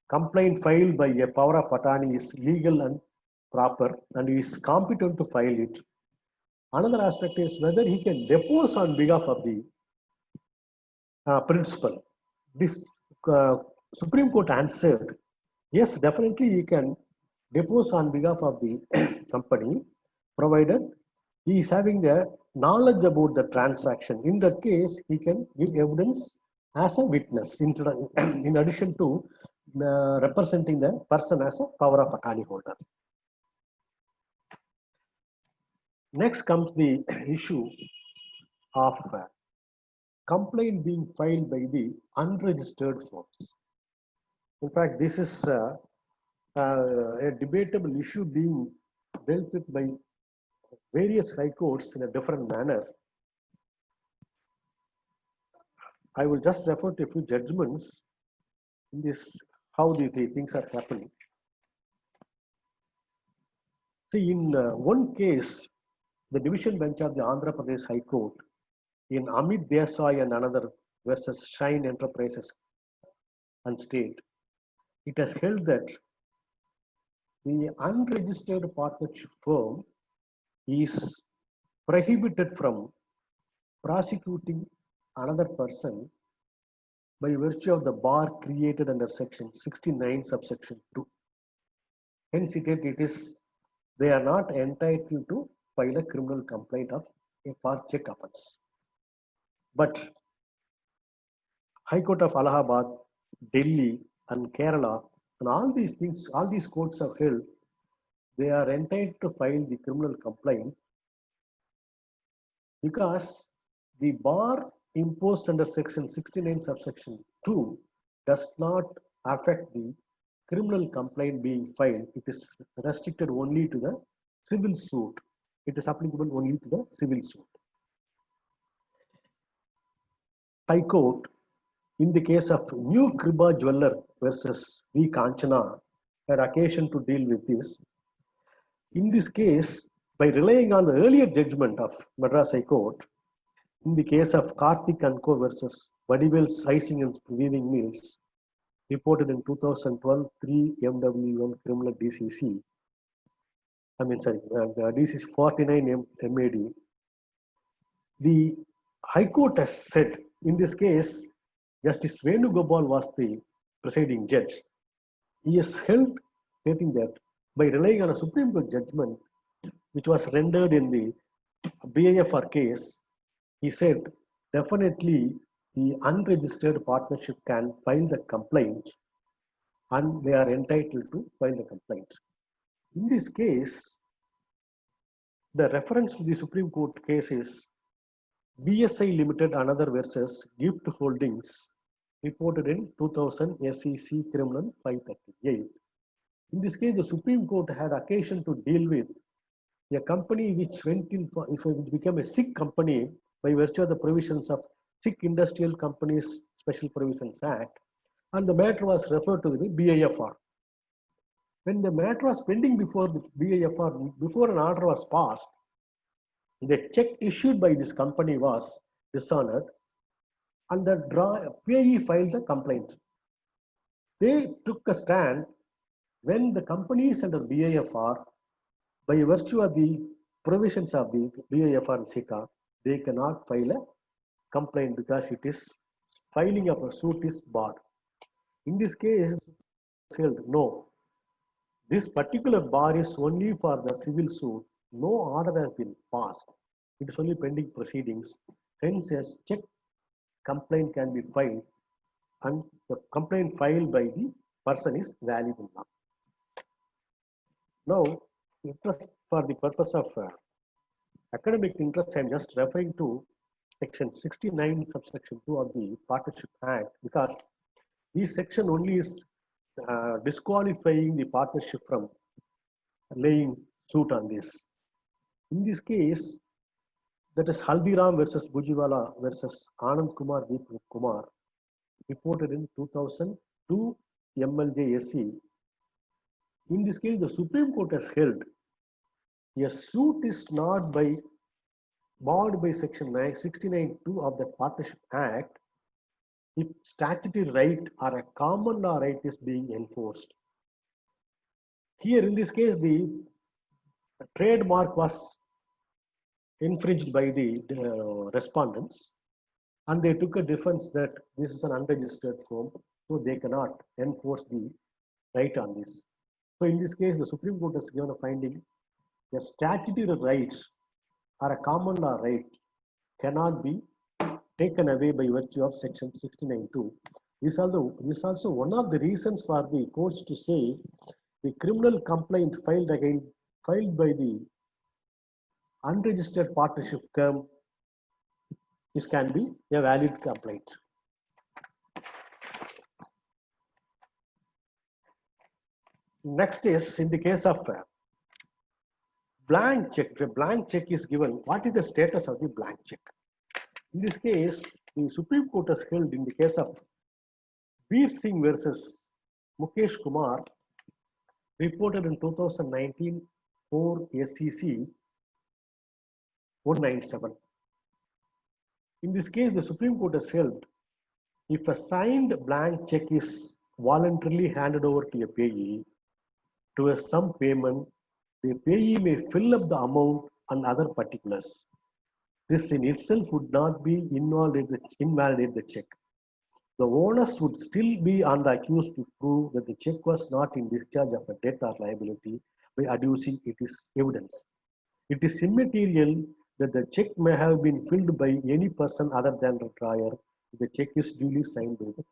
complaint filed by a power of attorney is legal and proper and is competent to file it. Another aspect is whether he can depose on behalf of the principal. This Supreme Court answered, yes, definitely he can depose on behalf of the company, provided he is having the knowledge about the transaction. In that case, he can give evidence as a witness in addition to representing the person as a power of attorney holder. Next comes the issue of complaint being filed by the unregistered firms. In fact, this is a debatable issue being dealt with by various high courts in a different manner. I will just refer to a few judgments in this, how the things are happening. See, in one case, the division bench of the Andhra Pradesh High Court in Amit Desai and another versus Shine Enterprises and State, it has held that the unregistered partnership firm is prohibited from prosecuting another person by virtue of the bar created under section 69 subsection 2. Hence they are not entitled to file a criminal complaint of a for check offense. But High Court of Allahabad, Delhi and Kerala and all these things, all these courts have held they are entitled to file the criminal complaint because the bar imposed under section 69 subsection 2 does not affect the criminal complaint being filed. It is restricted only to the civil suit. It is applicable only to the civil suit. High Court, in the case of New Kripa Jeweller versus V. Kanchana, had occasion to deal with this. In this case, by relying on the earlier judgment of Madras High Court, in the case of Karthik & Co. versus Vadivel Sizing and Weaving Mills, reported in 2012, 3 MW1 criminal DCC, DCC 49 MAD. The High Court has said, in this case, Justice Venugopal was the presiding judge. He has held, stating that by relying on a Supreme Court judgment, which was rendered in the BIFR case, he said, definitely the unregistered partnership can file the complaint and they are entitled to file the complaint. In this case, the reference to the Supreme Court case is BSI Limited another versus Gift Holdings, reported in 2000 SEC Criminal 538. In this case, the Supreme Court had occasion to deal with a company which which became a SIC company by virtue of the provisions of SIC Industrial Companies Special Provisions Act, and the matter was referred to the BIFR. When the matter was pending before the BIFR, before an order was passed, the check issued by this company was dishonored, and the PAE filed the complaint. They took a stand when the company is under BIFR, by virtue of the provisions of the BIFR and SICA, they cannot file a complaint because it is filing of a suit is barred. In this case, no, this particular bar is only for the civil suit. No order has been passed. It is only pending proceedings. Hence, a check complaint can be filed, and the complaint filed by the person is valid now. Now, interest for the purpose of academic interest, I'm just referring to section 69 subsection 2 of the Partnership Act, because this section only is disqualifying the partnership from laying suit on this. In this case, that is Haldiram versus Bujiwala versus Anand Kumar Deepak Kumar, reported in 2002 MLJSE. In this case, the Supreme Court has held a suit is not barred by section 69(2) of the Partnership Act if statutory right or a common law right is being enforced. Here, in this case, the trademark was infringed by the respondents, and they took a defense that this is an unregistered firm, so they cannot enforce the right on this. So in this case, the Supreme Court has given a finding that statutory rights or a common law right cannot be taken away by virtue of section 69(2). This is also one of the reasons for the courts to say the criminal complaint filed by the unregistered partnership firm, this can be a valid complaint. Next is in the case of blank check. If a blank check is given, what is the status of the blank check? In this case, the Supreme Court has held in the case of Bir Singh versus Mukesh Kumar, reported in 2019 4 SEC 197. In this case, the Supreme Court has held if a signed blank check is voluntarily handed over to a payee to a sum payment, the payee may fill up the amount and other particulars. This in itself would not be invalidate the check. The onus would still be on the accused to prove that the check was not in discharge of a debt or liability by adducing its evidence. It is immaterial that the check may have been filled by any person other than the drawer. The check is duly signed by the.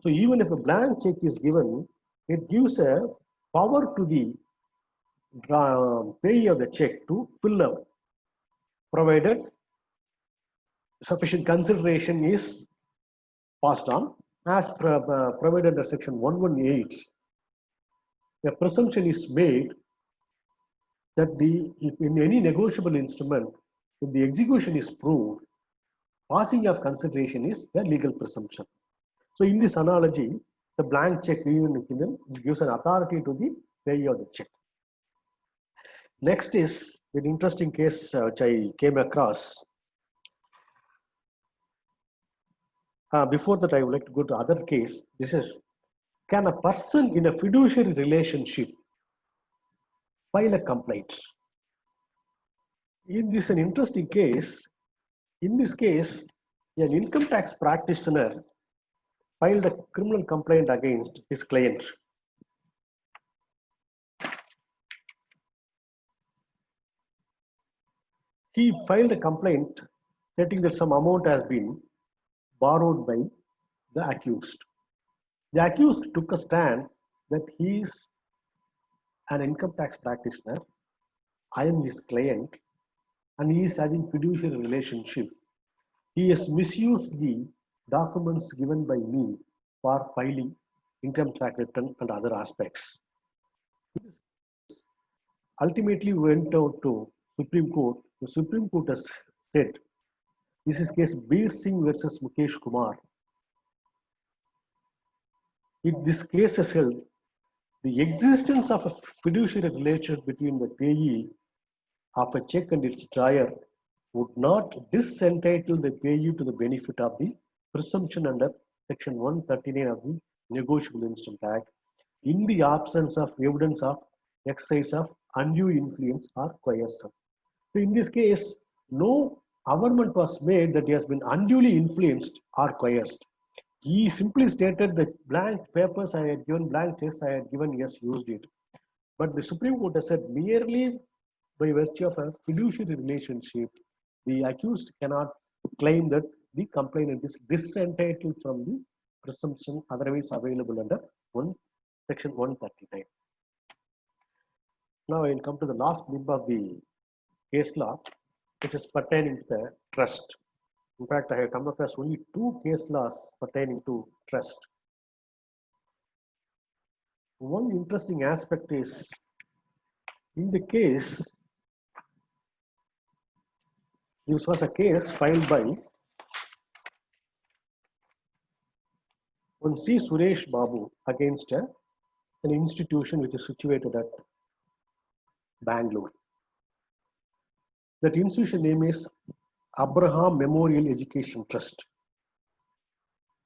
So even if a blank check is given, it gives a power to the payee of the check to fill up, provided sufficient consideration is passed on, as provided under section 118. A presumption is made that if in any negotiable instrument, if the execution is proved, passing of consideration is a legal presumption. So in this analogy, the blank check even gives an authority to the payee of the check. Next is an interesting case which I came across. Before that, I would like to go to other case. This is, can a person in a fiduciary relationship file a complaint? In this an interesting case. In this case, an income tax practitioner filed a criminal complaint against his client. He filed a complaint stating that some amount has been borrowed by the accused. The accused took a stand that he is an income tax practitioner, I am his client, and he is having fiduciary relationship. He has misused the documents given by me for filing income tax return and other aspects. Ultimately went out to Supreme Court. The Supreme Court has said, this is case Bir Singh versus Mukesh Kumar. If this case is held, the existence of a fiduciary relationship between the payee of a check and its drawer would not disentitle the payee to the benefit of the presumption under section 139 of the Negotiable Instrument Act in the absence of evidence of exercise of undue influence or coercion. So in this case, no averment was made that he has been unduly influenced or coerced. He simply stated that blank papers I had given, blank checks I had given, yes, used it. But the Supreme Court has said merely by virtue of a fiduciary relationship, the accused cannot claim that the complainant is disentitled from the presumption otherwise available under section 139. Now I will come to the last limb of the case law, which is pertaining to the trust. In fact, I have come across only 2 case laws pertaining to trust. One interesting aspect is, in the case, this was a case filed by one C. Suresh Babu against an institution which is situated at Bangalore. That institution name is Abraham Memorial Education Trust.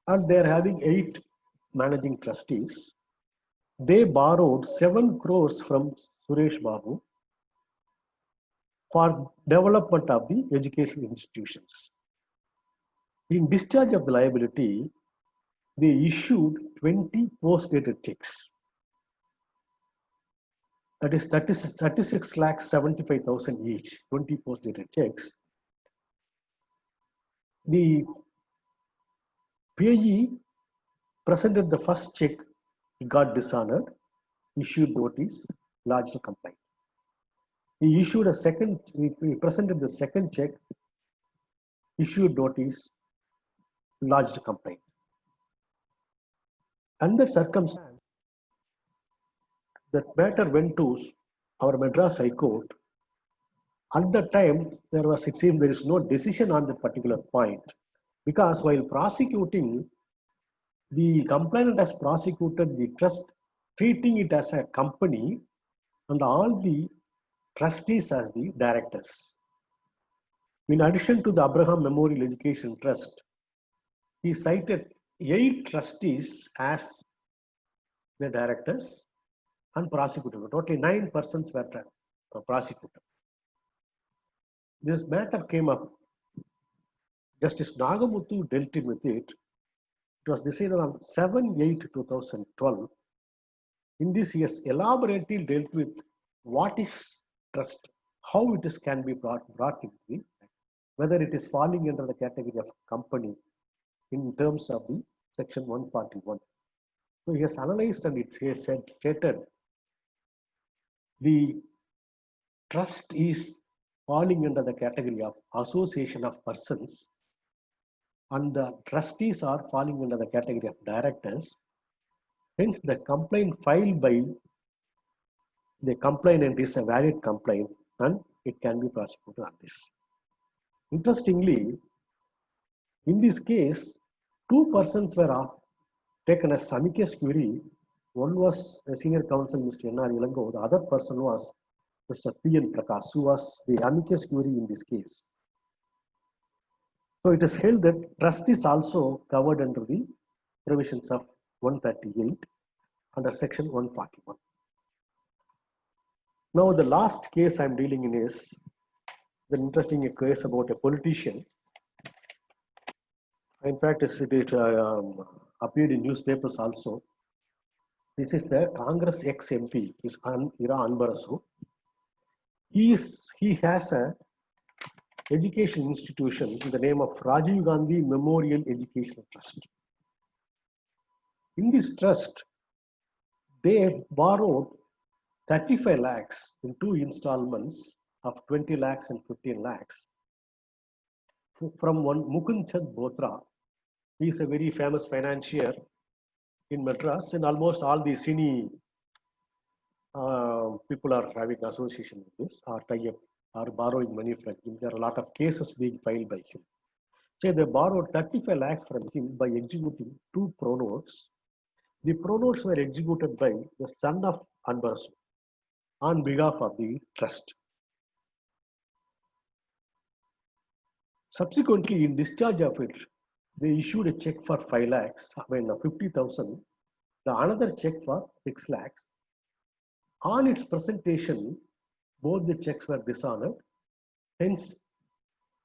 And they are having 8 managing trustees. They borrowed 7 crores from Suresh Babu for development of the educational institutions. In discharge of the liability, they issued 20 post-dated checks. That is 36 lakhs 75,000 each, 20 post-dated checks. The payee presented the first check, it got dishonored, issued notice, lodged a complaint. He issued a second, he presented the second check, issued notice, lodged a complaint. Under circumstance, that matter went to our Madras High Court. At that time, it seemed there is no decision on that particular point, because while prosecuting, the complainant has prosecuted the trust, treating it as a company, and all the trustees as the directors. In addition to the Abraham Memorial Education Trust, he cited 8 trustees as the directors and prosecuted. Totally 9 persons were prosecuted. This matter came up. Justice Nagamuthu dealt with it. It was decided on 7/8/2012. In this, he has elaborately dealt with what is trust, how it is can be brought into, whether it is falling under the category of company in terms of the section 141. So he has analyzed and it has stated the trust is falling under the category of association of persons, and the trustees are falling under the category of directors. Hence, the complaint filed by the complainant is a valid complaint and it can be prosecuted on this. Interestingly, in this case, 2 persons were taken as amicus curiae. One was a senior counsel, Mr. N.R. Ilango. The other person was Mr. P.N. Prakash, who was the amicus curiae in this case. So it is held that trust is also covered under the provisions of 138 under section 141. Now the last case I am dealing in is the interesting case about a politician. In fact, it appeared in newspapers also. This is the Congress ex-MP, is Ira Anbarasu. He has a education institution in the name of Rajiv Gandhi Memorial Educational Trust. In this trust, they borrowed 35 lakhs in 2 installments of 20 lakhs and 15 lakhs from one Mukund Chand Botra. He is a very famous financier in Madras, and almost all the cine people are having association with this, or tie-up, or borrowing money from him. There are a lot of cases being filed by him. So they borrowed 35 lakhs from him by executing 2 pronotes. The pronotes were executed by the son of Anbarasu on behalf of the trust. Subsequently, in discharge of it, they issued a check for 5 lakhs, 50,000, the another check for 6 lakhs. On its presentation, both the checks were dishonored. Hence,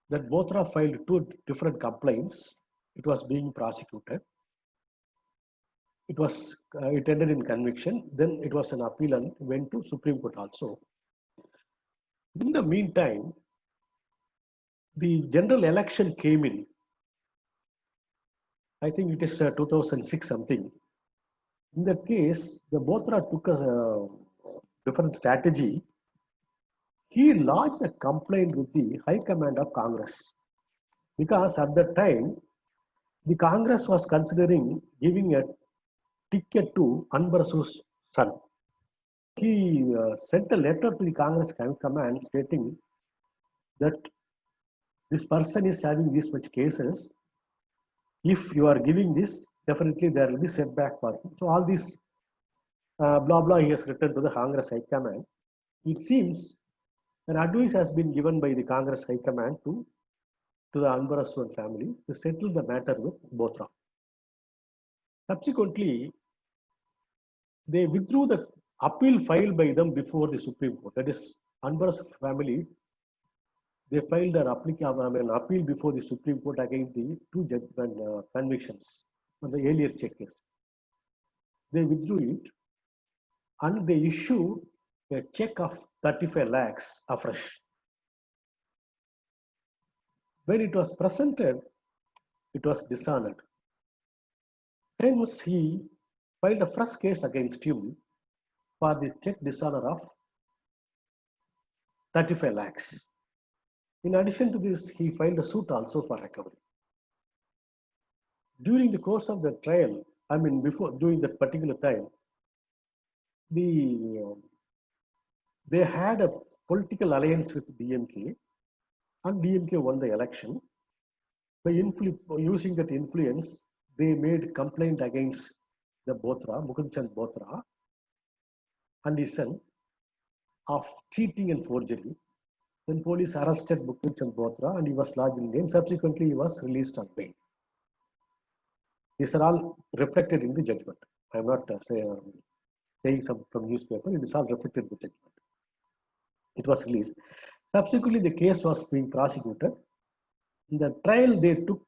that Bothra filed 2 different complaints. It was being prosecuted. It ended in conviction. Then it was an appeal and went to Supreme Court also. In the meantime, the general election came in. I think it is 2006 something. In that case, the Bothra took a different strategy, he lodged a complaint with the High Command of Congress. Because at that time, the Congress was considering giving a ticket to Anbarasu's son. He sent a letter to the Congress command stating that this person is having this much cases. If you are giving this, definitely there will be setback for him. So all this blah blah he has written to the Congress High Command. It seems an advice has been given by the Congress High Command to the Anbarasu family to settle the matter with Bothra. Subsequently, they withdrew the appeal filed by them before the Supreme Court. That is, Anbarasu family, they filed an appeal before the Supreme Court against the two judgment convictions on the earlier case. They withdrew it and they issued a check of 35 lakhs afresh. When it was presented, it was dishonored. Hence, he filed a fresh case against him for the check dishonor of 35 lakhs. In addition to this, he filed a suit also for recovery. During the course of the trial, during that particular time, they had a political alliance with DMK, and DMK won the election. By using that influence, they made complaint against the Bothra, Mukund Chand Bothra, and his son of cheating and forgery. Then police arrested Mukund Chand Bothra and he was lodged in jail. Subsequently, he was released on bail. These are all reflected in the judgment. I am not saying some from newspaper. It is all reflected in the judgment. It was released. Subsequently, the case was being prosecuted. In the trial, they took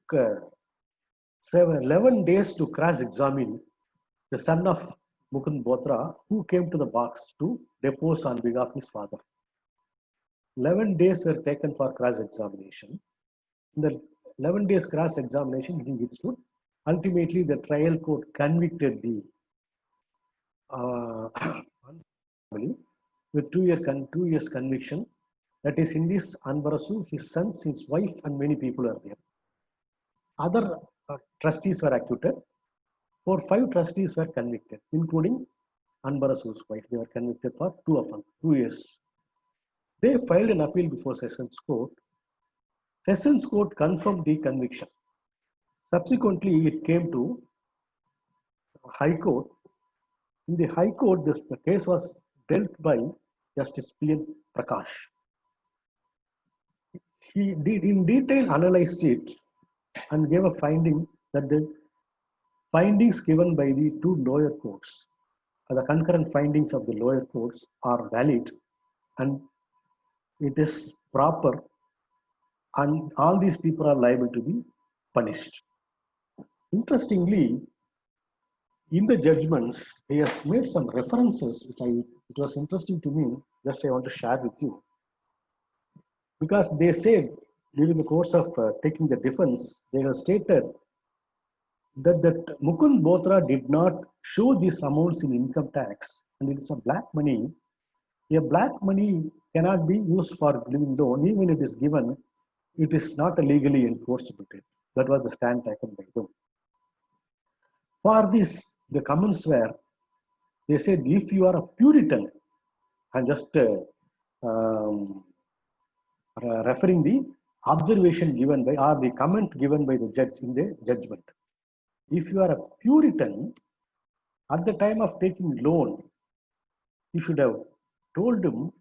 11 days to cross-examine the son of Mukund Bothra, who came to the box to depose on behalf of his father. 11 days were taken for cross-examination. In the 11 days cross-examination, he withstood. Ultimately, the trial court convicted the family with 2 years conviction. That is, in this, Anbarasu, his sons, his wife, and many people are there. Other trustees were acquitted. 5 trustees were convicted, including Anbarasu's wife. They were convicted for 2 years. They filed an appeal before Sessions Court. Sessions Court confirmed the conviction. Subsequently, it came to High Court. In the High Court, the case was dealt by Justice P.N. Prakash. He did in detail analyzed it and gave a finding that the findings given by the 2 lower courts, the concurrent findings of the lower courts, are valid and it is proper, and all these people are liable to be punished. Interestingly, in the judgments, he has made some references which it was interesting to me. Just I want to share with you, because they said during the course of taking the defense, they have stated that Mukund Bothra did not show these amounts in income tax, and it is a black money. A black money cannot be used for living loan, even if it is given, it is not a legally enforceable. That was the stand taken by them. For this, the comments were, they said, if you are a Puritan, and just referring the observation given by, or the comment given by the judge in the judgment. If you are a Puritan, at the time of taking loan, you should have told him,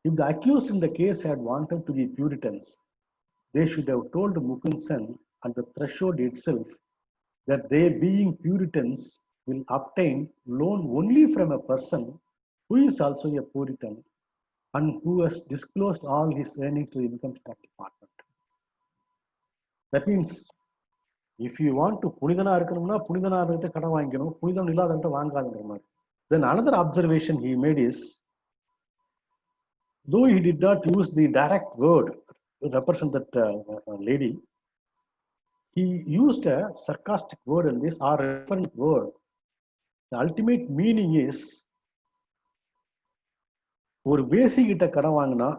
if the accused in the case had wanted to be Puritans, they should have told Mukund son at the threshold itself that they, being Puritans, will obtain loan only from a person who is also a Puritan and who has disclosed all his earnings to the income tax department. That means, if you want to punidana irukanumna punidana irukkitta kadan vaangikanum, punidam illadanta vaangadungra mari. Then another observation he made is, though he did not use the direct word represent that lady, he used a sarcastic word in this or a different word. The ultimate meaning is, ஒரு வேசி கிட்ட கடன் வாங்கினா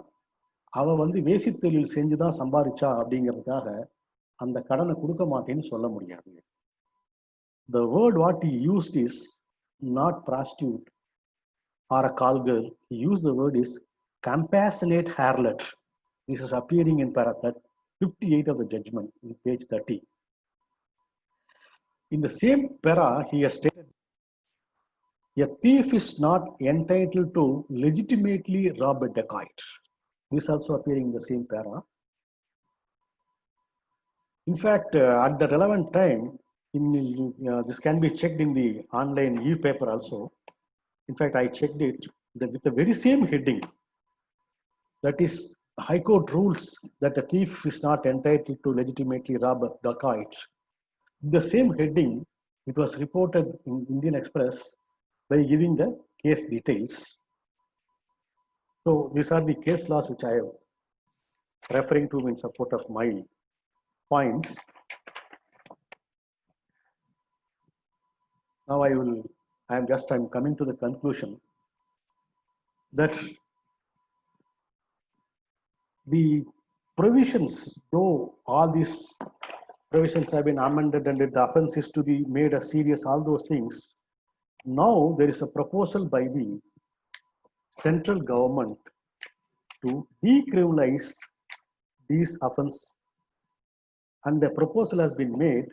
அவ வந்து வேசி தொழில் செஞ்சுதான் சம்பாதிச்சா அப்படிங்கிறதுக்காக அந்த கடனை கொடுக்க மாட்டேன்னு சொல்ல முடியாது. The word what he used is not prostitute or a call girl. He used the word is compassionate harlot. This is appearing in paragraph 58 of the judgment, in page 30. In the same para, he has stated, a thief is not entitled to legitimately rob a dacoit. This also appearing in the same para. In fact, at the relevant time, this can be checked in the online e-paper also. In fact, I checked it with the very same heading. That is, High Court rules that a thief is not entitled to legitimately rob a dacoit. The same heading, it was reported in Indian Express by giving the case details. So these are the case laws which I am referring to in support of my points. Now I'm coming to the conclusion that the provisions, though all these provisions have been amended and the offense is to be made as serious, all those things, now there is a proposal by the central government to decriminalize these offense, and the proposal has been made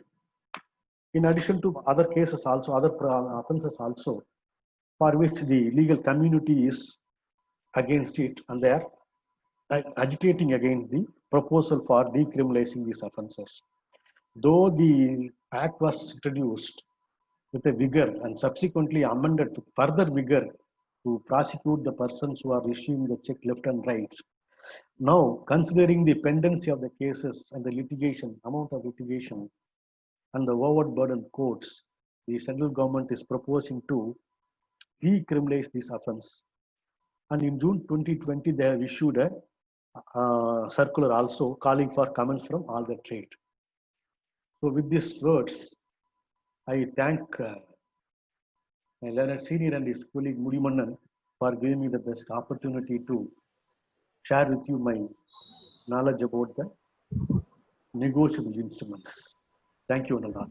in addition to other cases also, other offenses also, for which the legal community is against it, and they are agitating against the proposal for decriminalizing these offenses. Though the act was introduced with a vigor and subsequently amended with further vigor to prosecute the persons who are issuing the check left and right, now considering the pendency of the cases and the litigation, amount of litigation, and the overburdened courts, the central government is proposing to decriminalize this offense. And in June 2020, they have issued a circular also calling for comments from all the trade. So with these words, I thank my learned senior and his colleague Mudimannan for giving me the best opportunity to share with you my knowledge about the negotiable instruments. Thank you, Anand.